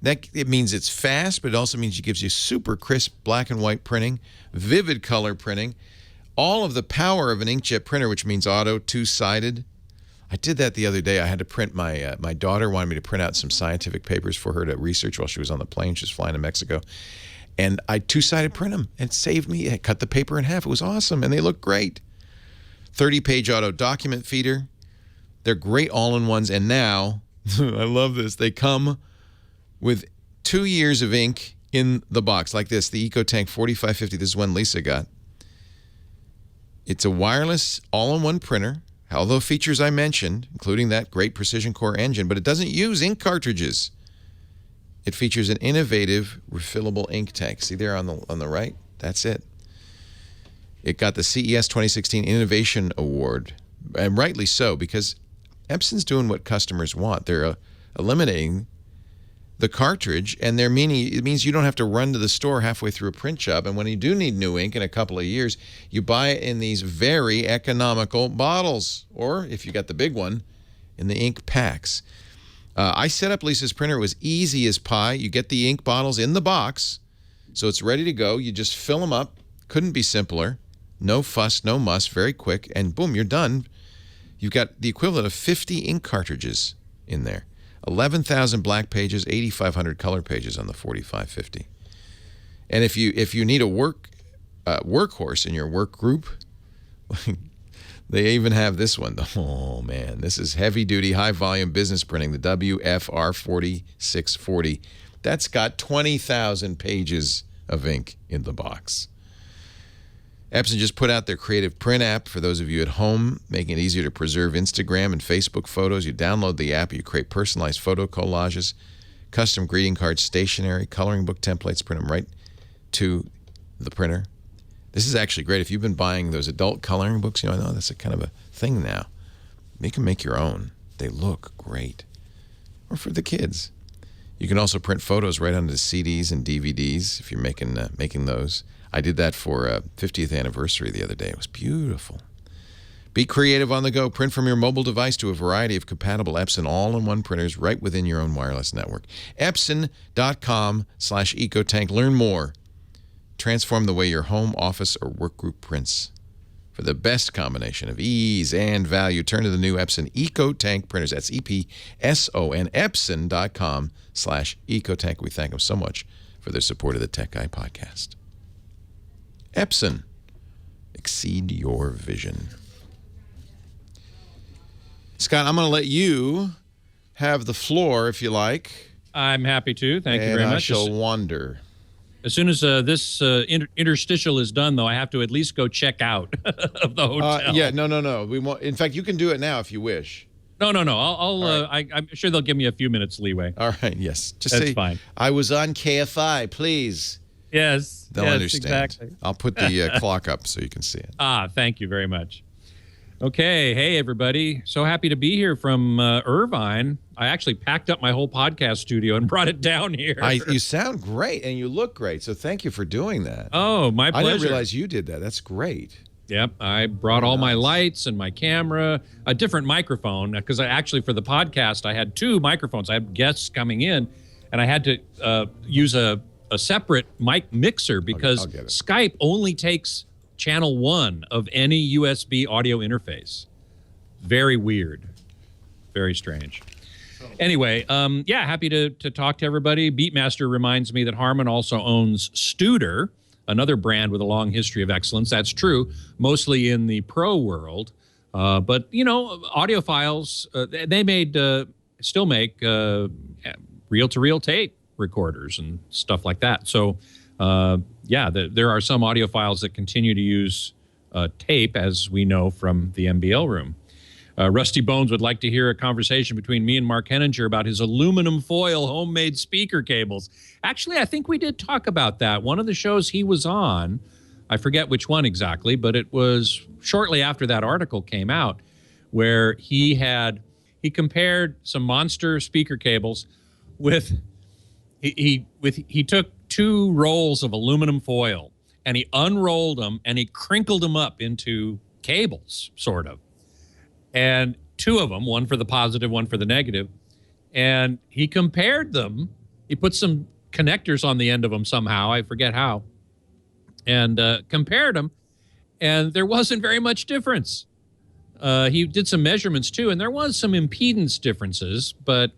It means it's fast, but it also means it gives you super crisp black and white printing, vivid color printing, all of the power of an inkjet printer, which means auto, two-sided. I did that the other day. I had to print my daughter wanted me to print out some scientific papers for her to research while she was on the plane. She was flying to Mexico. And I two-sided print them. And it saved me. I cut the paper in half. It was awesome. And they look great. 30-page auto document feeder. They're great all-in-ones. And now, I love this, they come with 2 years of ink in the box like this. The EcoTank 4550. This is one Lisa got. It's a wireless all-in-one printer. All the features I mentioned, including that great Precision Core engine, but it doesn't use ink cartridges. It features an innovative refillable ink tank. See there on the right? That's it. It got the CES 2016 Innovation Award, and rightly so, because Epson's doing what customers want. They're eliminating the cartridge, and it means you don't have to run to the store halfway through a print job. And when you do need new ink in a couple of years, you buy it in these very economical bottles, or if you got the big one, in the ink packs. I set up Lisa's printer. It was easy as pie. You get the ink bottles in the box, so it's ready to go. You just fill them up. Couldn't be simpler. No fuss, no muss, very quick, and boom, you're done. You've got the equivalent of 50 ink cartridges in there. 11,000 black pages, 8,500 color pages on the 4550. And if you need a workhorse in your work group, they even have this one. Oh man, this is heavy-duty, high-volume business printing, the WFR 4640. That's got 20,000 pages of ink in the box. Epson just put out their Creative Print app for those of you at home, making it easier to preserve Instagram and Facebook photos. You download the app, you create personalized photo collages, custom greeting cards, stationery, coloring book templates, print them right to the printer. This is actually great. If you've been buying those adult coloring books, I know that's a kind of a thing now. You can make your own. They look great. Or for the kids. You can also print photos right onto CDs and DVDs if you're making those. I did that for a 50th anniversary the other day. It was beautiful. Be creative on the go. Print from your mobile device to a variety of compatible Epson all-in-one printers right within your own wireless network. Epson.com/EcoTank. Learn more. Transform the way your home, office, or work group prints. For the best combination of ease and value, turn to the new Epson EcoTank printers. That's EPSON, Epson.com/EcoTank. We thank them so much for their support of the Tech Guy podcast. Epson. Exceed your vision. Scott, I'm going to let you have the floor if you like.
I'm happy to. Thank you very much.
I shall wander.
As soon as this interstitial is done, though, I have to at least go check out of the hotel.
Yeah, no. We won't. In fact, you can do it now if you wish.
No. I'm sure they'll give me a few minutes leeway.
All right. Yes. Just
That's
say,
fine.
I was on KFI, please.
Yes.
They'll understand.
Exactly.
I'll put the clock up so you can see it.
Thank you very much. Okay. Hey, everybody. So happy to be here from Irvine. I actually packed up my whole podcast studio and brought it down here.
You sound great and you look great. So thank you for doing that.
Oh, my pleasure.
I didn't realize you did that. That's great.
Yep, I brought all my lights and my camera, a different microphone, because actually for the podcast, I had 2 microphones. I had guests coming in, and I had to use a separate mic mixer because
I'll get it.
Skype only takes channel 1 of any USB audio interface. Very weird. Very strange. Anyway, happy to talk to everybody. Beatmaster reminds me that Harman also owns Studer, another brand with a long history of excellence. That's true, mostly in the pro world. But, audiophiles, they still make reel-to-reel tape recorders and stuff like that. So, there are some audiophiles that continue to use tape, as we know from the MBL room. Rusty Bones would like to hear a conversation between me and Mark Henninger about his aluminum foil homemade speaker cables. Actually, I think we did talk about that. One of the shows he was on, I forget which one exactly, but it was shortly after that article came out, where he compared some monster speaker cables with he took 2 rolls of aluminum foil and he unrolled them and he crinkled them up into cables, sort of. And 2 of them, one for the positive, one for the negative. And he compared them. He put some connectors on the end of them somehow. I forget how. And compared them. And there wasn't very much difference. He did some measurements too. And there was some impedance differences. But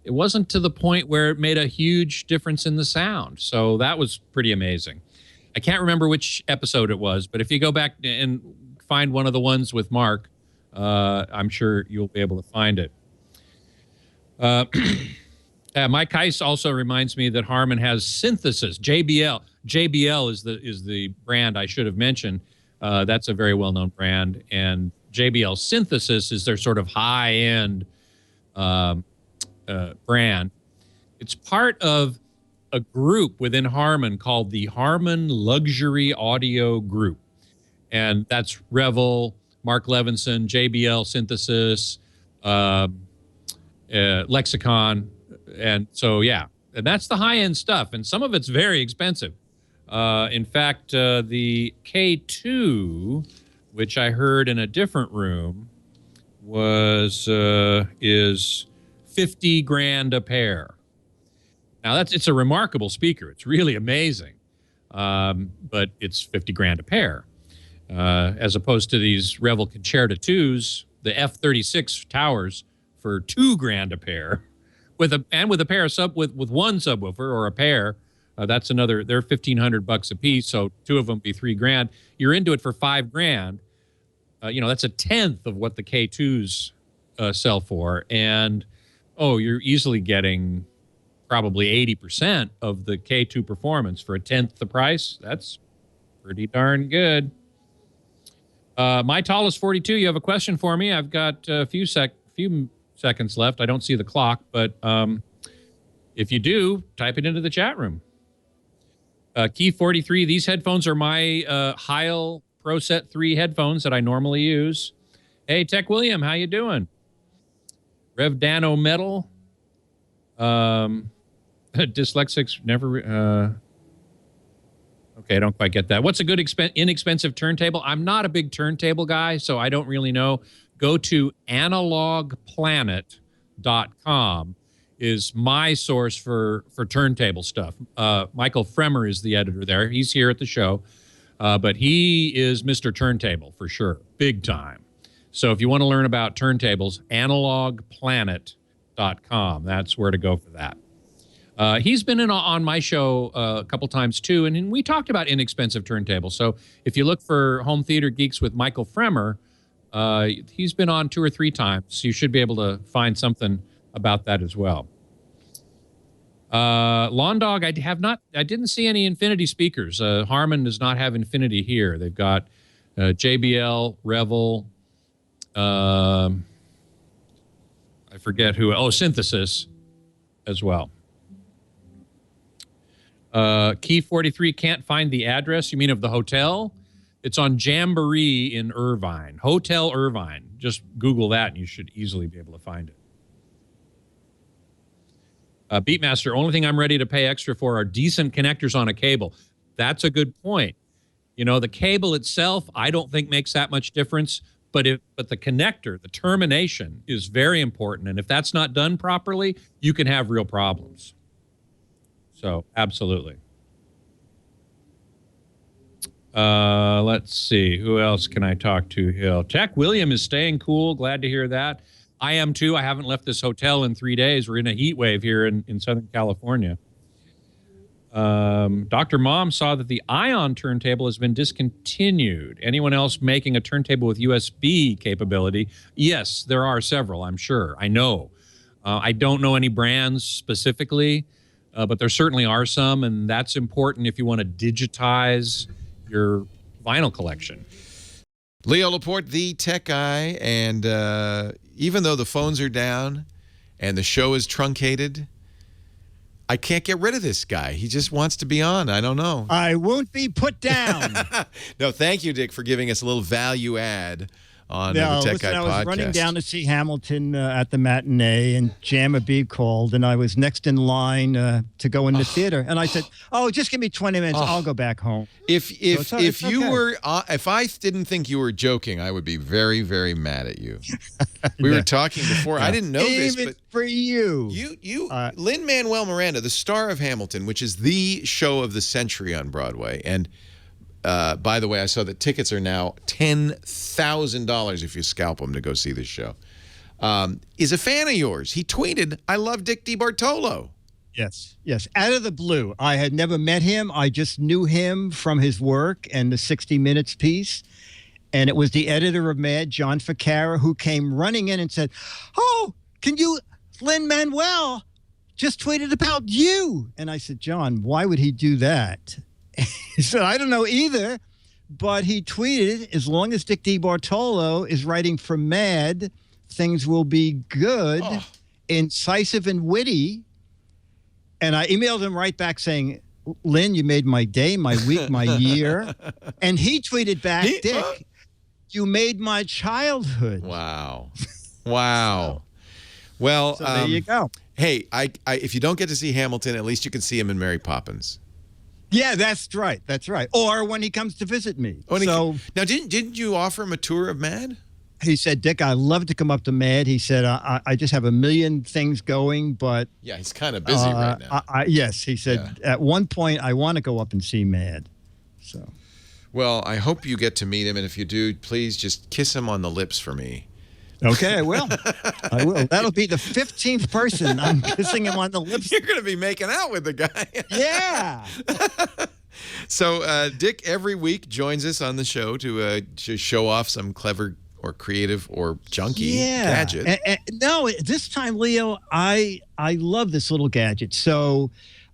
it wasn't to the point where it made a huge difference in the sound. So that was pretty amazing. I can't remember which episode it was. But if you go back and find one of the ones with Mark, I'm sure you'll be able to find it. Mike Heiss also reminds me that Harman has Synthesis, JBL. JBL is the brand I should have mentioned. That's a very well-known brand. And JBL Synthesis is their sort of high-end brand. It's part of a group within Harman called the Harman Luxury Audio Group. And that's Revel, Mark Levinson, JBL Synthesis, Lexicon. And so, and that's the high-end stuff. And some of it's very expensive. In fact, the K2, which I heard in a different room, is 50 grand a pair. Now, it's a remarkable speaker. It's really amazing. But it's 50 grand a pair. As opposed to these Revel Concerta 2s, the F36 towers for 2 grand a pair, with a pair of with one subwoofer or a pair. That's another. They're $1,500 a piece, so 2 of them be 3 grand. You're into it for 5 grand. That's a tenth of what the K2s sell for, and you're easily getting probably 80% of the K2 performance for a tenth the price. That's pretty darn good. My tallest 42. You have a question for me? I've got a few seconds left. I don't see the clock, but if you do, type it into the chat room. Key 43. These headphones are my Heil Pro Set 3 headphones that I normally use. Hey, Tech William, how you doing? Rev Dano Metal. Dyslexics never. Okay, I don't quite get that. What's a good inexpensive turntable? I'm not a big turntable guy, so I don't really know. Go to analogplanet.com is my source for turntable stuff. Michael Fremer is the editor there. He's here at the show, but he is Mr. Turntable for sure, big time. So if you want to learn about turntables, analogplanet.com. That's where to go for that. He's been on my show a couple times too, and we talked about inexpensive turntables. So if you look for Home Theater Geeks with Michael Fremer, he's been on 2 or 3 times. So you should be able to find something about that as well. Lawn Dog, I didn't see any Infinity speakers. Harman does not have Infinity here. They've got JBL, Revel, I forget who. Synthesis as well. Key 43 can't find the address. You mean of the hotel? It's on Jamboree in Irvine. Hotel Irvine. Just Google that and you should easily be able to find it. Beatmaster, only thing I'm ready to pay extra for are decent connectors on a cable. That's a good point. You know, the cable itself, I don't think makes that much difference, but the connector, the termination is very important. And if that's not done properly, you can have real problems. So, absolutely. Let's see. Who else can I talk to here? Tech William is staying cool. Glad to hear that. I am too. I haven't left this hotel in 3 days. We're in a heat wave here in Southern California. Dr. Mom saw that the Ion turntable has been discontinued. Anyone else making a turntable with USB capability? Yes, there are several, I'm sure. I know. I don't know any brands specifically, but there certainly are some, and that's important if you want to digitize your vinyl collection.
Leo Laporte, the tech guy, and even though the phones are down and the show is truncated, I can't get rid of this guy. He just wants to be on. I don't know.
I won't be put down.
No, thank you, Dick, for giving us a little value add on the Tech Guy
I was
podcast.
running down to see Hamilton at the matinee, and Jam a Beat called, and I was next in line to go in the theater. And I said, "Oh, just give me 20 minutes. I'll go back home."
If you
okay.
were if I didn't think you were joking, I would be very, very mad at you. We were talking before. I didn't know this,
Even
but
for you,
Lin-Manuel Miranda, the star of Hamilton, which is the show of the century on Broadway, and by the way, I saw that tickets are now $10,000 if you scalp them to go see this show. Is a fan of yours. He tweeted, "I love Dick DeBartolo."
Yes. Out of the blue. I had never met him. I just knew him from his work and the 60 Minutes piece. And it was the editor of Mad, John Ficarra, who came running in and said, "Oh, can you, Lin-Manuel just tweeted about you." And I said, "John, why would he do that?" He said, "I don't know either, but he tweeted, as long as Dick DeBartolo is writing for Mad, things will be good, incisive and witty." And I emailed him right back saying, "Lynn, you made my day, my week, my year." And he tweeted back, "Dick, you made my childhood."
Wow. Wow. Well,
So there you go.
Hey, if you don't get to see Hamilton, at least you can see him in Mary Poppins.
Yeah, that's right. That's right. Or when he comes to visit me.
Now, didn't you offer him a tour of Mad?
He said, "Dick, I'd love to come up to Mad." He said, I just have a million things going, but...
Yeah, he's kind of busy right now.
Yes, he said, at one point, I want to go up and see Mad. So,
well, I hope you get to meet him, and if you do, please just kiss him on the lips for me.
okay, I will. I will. That'll be the 15th person I'm kissing him on the lips.
You're going to be making out with the guy.
Yeah.
So Dick every week joins us on the show to show off some clever or creative or junky gadget.
No, this time, Leo, I love this little gadget. So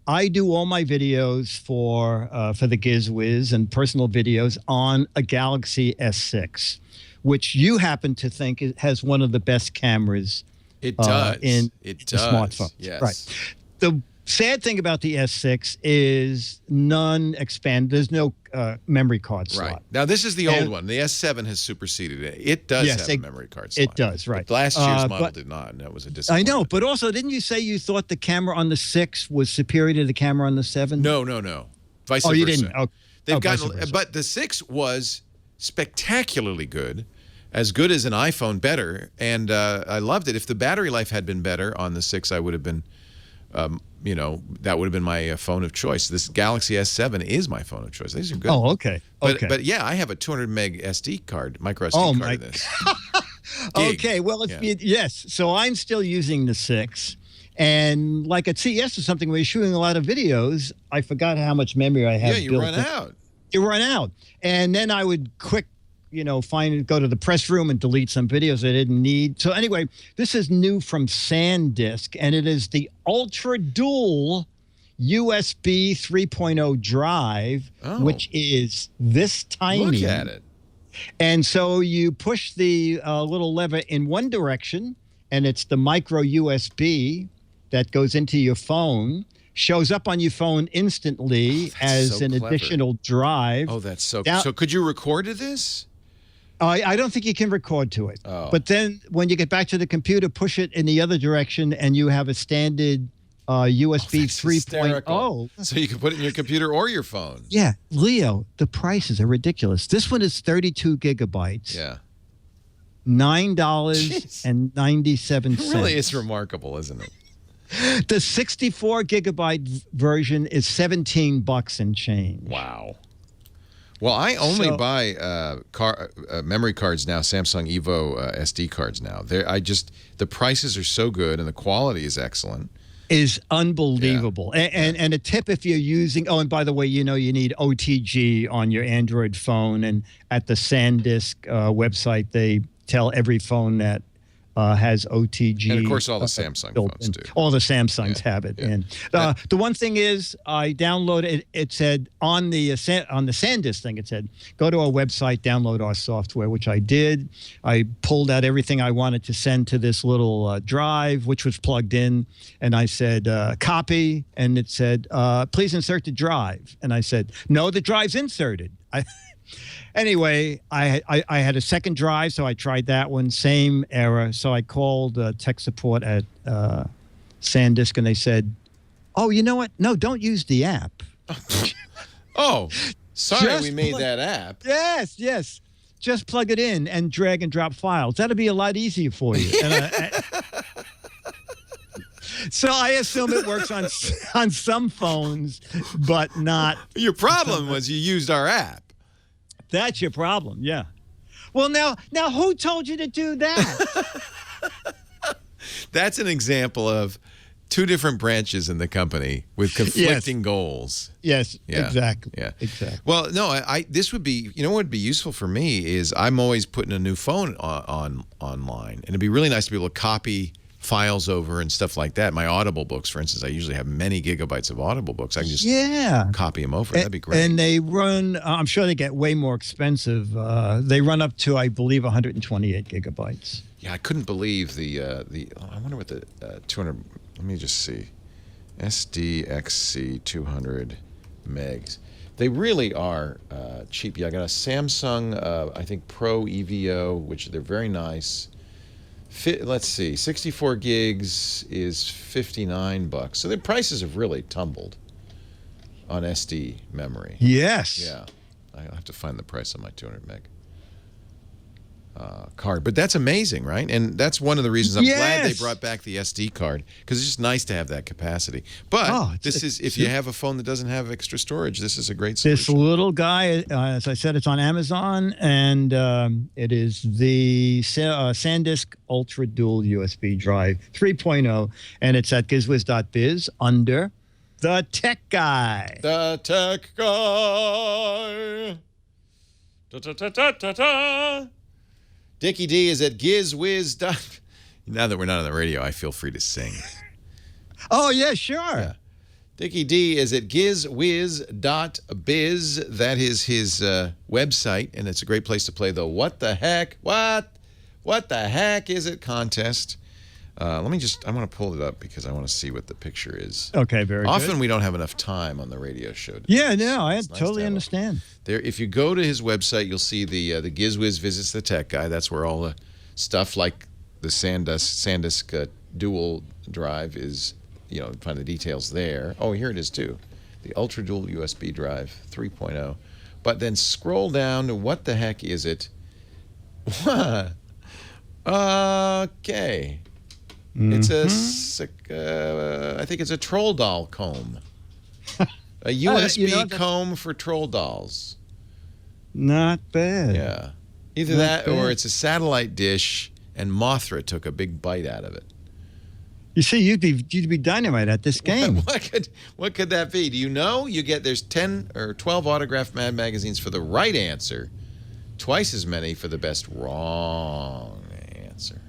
I do all my videos for the GizWiz and personal videos on a Galaxy S6, which you happen to think has one of the best cameras.
It does.
In
the
smartphone.
Yes.
Right. The sad thing about the S6 is there's no memory card slot.
Right. Now, this is the old one. The S7 has superseded it. It does have a memory card slot.
It does, right.
But last year's model did not, and that was a disappointment.
I know, but also, didn't you say you thought the camera on the 6 was superior to the camera on the 7?
No. Vice versa.
You didn't?
They've
vice
gotten,
versa.
but the 6 was spectacularly good as an iPhone, better, and I loved it. If the battery life had been better on the 6, I would have been, that would have been my phone of choice. This Galaxy S7 is my phone of choice. These are good.
Oh, okay.
But yeah, I have a 200 meg SD card, micro SD card of this.
Okay, well, yes. So I'm still using the 6. And like at CES or something, when you're shooting a lot of videos, I forgot how much memory I had.
Yeah, you run out.
You run out. And then I would go to the press room and delete some videos I didn't need. So anyway, this is new from SanDisk, and it is the Ultra Dual USB 3.0 drive, which is this tiny.
Look at it.
And so you push the little lever in one direction, and it's the micro USB that goes into your phone, shows up on your phone instantly as an additional drive.
Oh, that's so cool. So could you record to this?
I don't think you can record to it.
Oh.
But then when you get back to the computer, push it in the other direction, and you have a standard USB
That's
3.0.
hysterical. So you can put it in your computer or your phone.
Yeah, Leo, the prices are ridiculous. This one is 32 gigabytes.
Yeah.
$9.97.
Really, it's remarkable, isn't it?
The 64 gigabyte version is $17 and change.
Wow. Well, I only buy memory cards now, Samsung Evo SD cards now. The prices are so good and the quality is excellent.
Is unbelievable. Yeah. And a tip if you're using, and by the way, you need OTG on your Android phone, and at the SanDisk website, they tell every phone that has OTG.
And of course, all the Samsung phones do.
All the Samsungs have it. Yeah. And the one thing is, I downloaded it. Said on the SanDisk thing, it said go to our website, download our software, which I did. I pulled out everything I wanted to send to this little drive, which was plugged in, and I said copy, and it said please insert the drive, and I said no, the drive's inserted. Anyway, I had a second drive, so I tried that one. Same error. So I called tech support at SanDisk, and they said, "Oh, you know what? No, don't use the app."
Oh, sorry, we made that app.
Yes. Just plug it in and drag and drop files. That'll be a lot easier for you. So I assume it works on some phones, but not.
Your problem was you used our app.
That's your problem, yeah. Well, now, who told you to do that?
That's an example of two different branches in the company with conflicting goals.
Yes, yeah. Exactly.
Yeah,
exactly.
Well, no, this would be, what would be useful for me is I'm always putting a new phone online, and it'd be really nice to be able to copy files over and stuff like that. My Audible books, for instance, I usually have many gigabytes of Audible books. I can just copy them over. That'd be great.
And they run, I'm sure they get way more expensive. They run up to, I believe, 128 gigabytes.
Yeah, I couldn't believe I wonder what the 200, let me just see. SDXC 200 megs. They really are cheap. Yeah, I got a Samsung, I think, Pro EVO, which they're very nice. Let's see, 64 gigs is $59. So the prices have really tumbled on SD memory.
Yes.
Yeah. I'll have to find the price on my 200 meg card. But that's amazing, right? And that's one of the reasons I'm glad they brought back the SD card, because it's just nice to have that capacity. But if you have a phone that doesn't have extra storage, this is a great solution.
This little guy, as I said, it's on Amazon, and it is the SanDisk Ultra Dual USB Drive 3.0, and it's at gizwiz.biz under The Tech Guy.
The Tech Guy. Da-da-da-da-da-da. Dickie D is at gizwiz. Now that we're not on the radio, I feel free to sing.
Oh, yeah, sure.
Yeah. Dickie D is at gizwiz.biz. That is his website, and it's a great place to play the What the Heck? What the heck is it contest. I want to pull it up because I want to see what the picture is.
Okay, very good.
Often we don't have enough time on the radio show.
I totally understand.
There, if you go to his website, you'll see the GizWiz Visits the Tech Guy. That's where all the stuff like the SanDisk dual drive is, find the details there. Oh, here it is too. The Ultra Dual USB Drive 3.0. But then scroll down to what the heck is it? What? Okay. It's I think it's a troll doll comb. A USB comb for troll dolls.
Not bad.
Yeah. Either that or it's a satellite dish and Mothra took a big bite out of it.
You see, you'd be dynamite at this game.
What could that be? Do you know? There's 10 or 12 autographed Mad magazines for the right answer. Twice as many for the best wrong answer.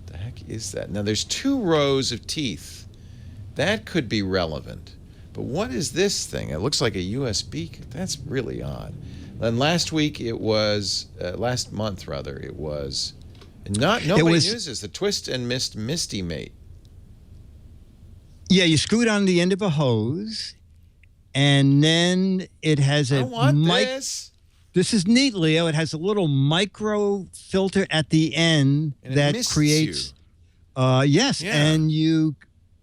The heck is that? Now there's 2 rows of teeth. That could be relevant. But what is this thing? It looks like a USB. That's really odd. And last month it was nobody uses the Twist and Mist Misty Mate.
Yeah, you screw it on the end of a hose, and then it has a
this.
This is neat, Leo. It has a little micro filter at the end that creates. Yes, and you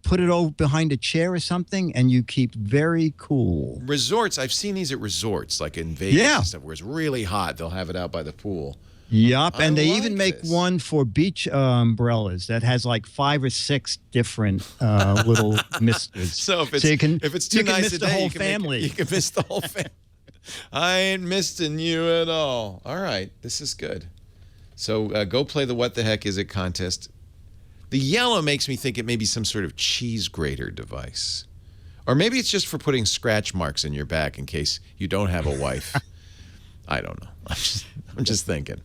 put it over behind a chair or something, and you keep very cool.
Resorts, I've seen these at resorts, like in Vegas and stuff, where it's really hot. They'll have it out by the pool.
Yup, and they
like
even make
this.
one for beach umbrellas that has like 5 or 6 different little misters.
So if it's too
you can
nice
miss
a
the
day,
whole
you can
family.
you can miss the whole family. I ain't missing you at all. All right, this is good. So go play the What the Heck Is It contest. The yellow makes me think it may be some sort of cheese grater device. Or maybe it's just for putting scratch marks in your back in case you don't have a wife. I don't know. I'm just thinking.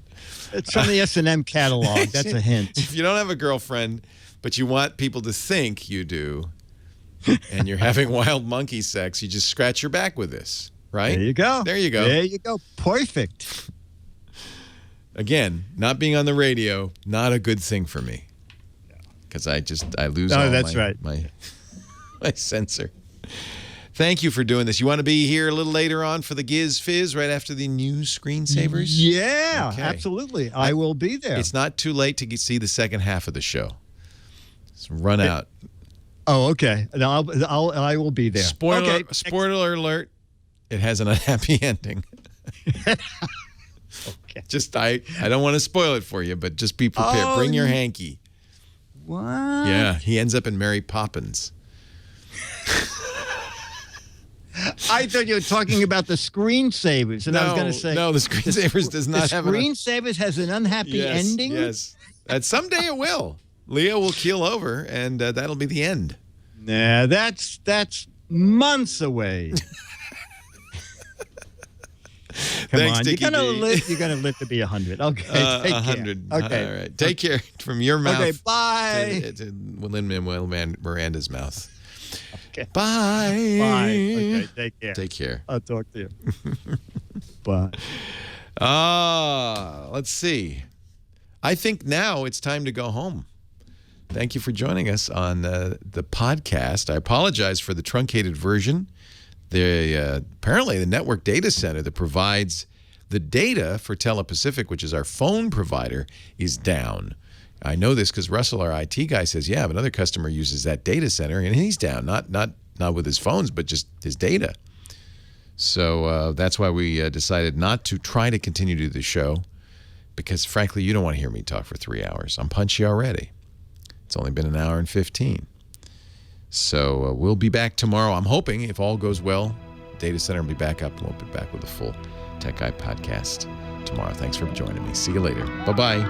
It's from the S&M catalog. That's a hint.
If you don't have a girlfriend, but you want people to think you do, and you're having wild monkey sex, you just scratch your back with this, right?
There you go.
There you go.
There you go. Perfect.
Again, not being on the radio, not a good thing for me. Because I lose all my sensor. Thank you for doing this. You want to be here a little later on for the Giz Fizz right after the news screensavers?
Yeah,
Okay.
absolutely. I will be there.
It's not too late to see the second half of the show. So run out.
Oh, okay. I will be there.
Spoiler alert. It has an unhappy ending.
Okay.
Just I don't want to spoil it for you, but just be prepared.
Oh,
Bring your hanky.
What?
Yeah, he ends up in Mary Poppins.
I thought you were talking about the screensavers, and I was going to say
no, the screensavers does not have
the screensavers has an unhappy ending.
Yes, and someday it will. Leo will keel over, and that'll be the end.
Nah, that's months away. Come
Thanks,
on,
Dickie
you're gonna
D.
live to be 100. Okay, take
100.
care. Okay,
all right. Take care from your mouth.
Okay, bye.
To Lin-Manuel Miranda's mouth.
Okay.
Bye.
Bye. Okay, take care.
Take care.
I'll talk to you. Bye.
Let's see. I think now it's time to go home. Thank you for joining us on the podcast. I apologize for the truncated version. Apparently the network data center that provides the data for Telepacific, which is our phone provider, is down. I know this because Russell, our IT guy, says, yeah, but another customer uses that data center, and he's down. Not with his phones, but just his data. So that's why we decided not to try to continue to do the show, because, frankly, you don't want to hear me talk for 3 hours. I'm punchy already. It's only been an hour and 15. So we'll be back tomorrow. I'm hoping, if all goes well, data center will be back up, and we'll be back with a full Tech Guy podcast tomorrow. Thanks for joining me. See you later. Bye-bye.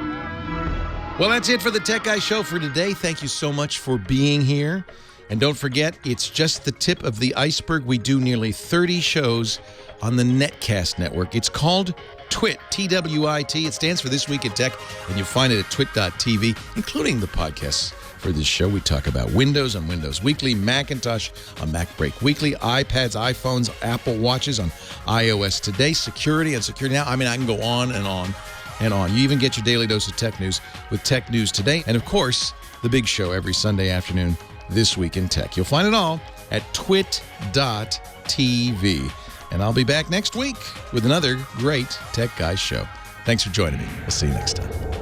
Well, that's it for the Tech Guy Show for today. Thank you so much for being here. And don't forget, it's just the tip of the iceberg. We do nearly 30 shows on the Netcast network. It's called TWIT, T-W-I-T. It stands for This Week in Tech, and you'll find it at twit.tv, including the podcasts for this show. We talk about Windows on Windows Weekly, Macintosh on Mac Break Weekly, iPads, iPhones, Apple Watches on iOS Today, security on Security Now. I mean, I can go on and on and on. You even get your daily dose of tech news with Tech News Today. And, of course, the big show every Sunday afternoon, This Week in Tech. You'll find it all at twit.tv. And I'll be back next week with another great Tech Guys show. Thanks for joining me. We'll see you next time.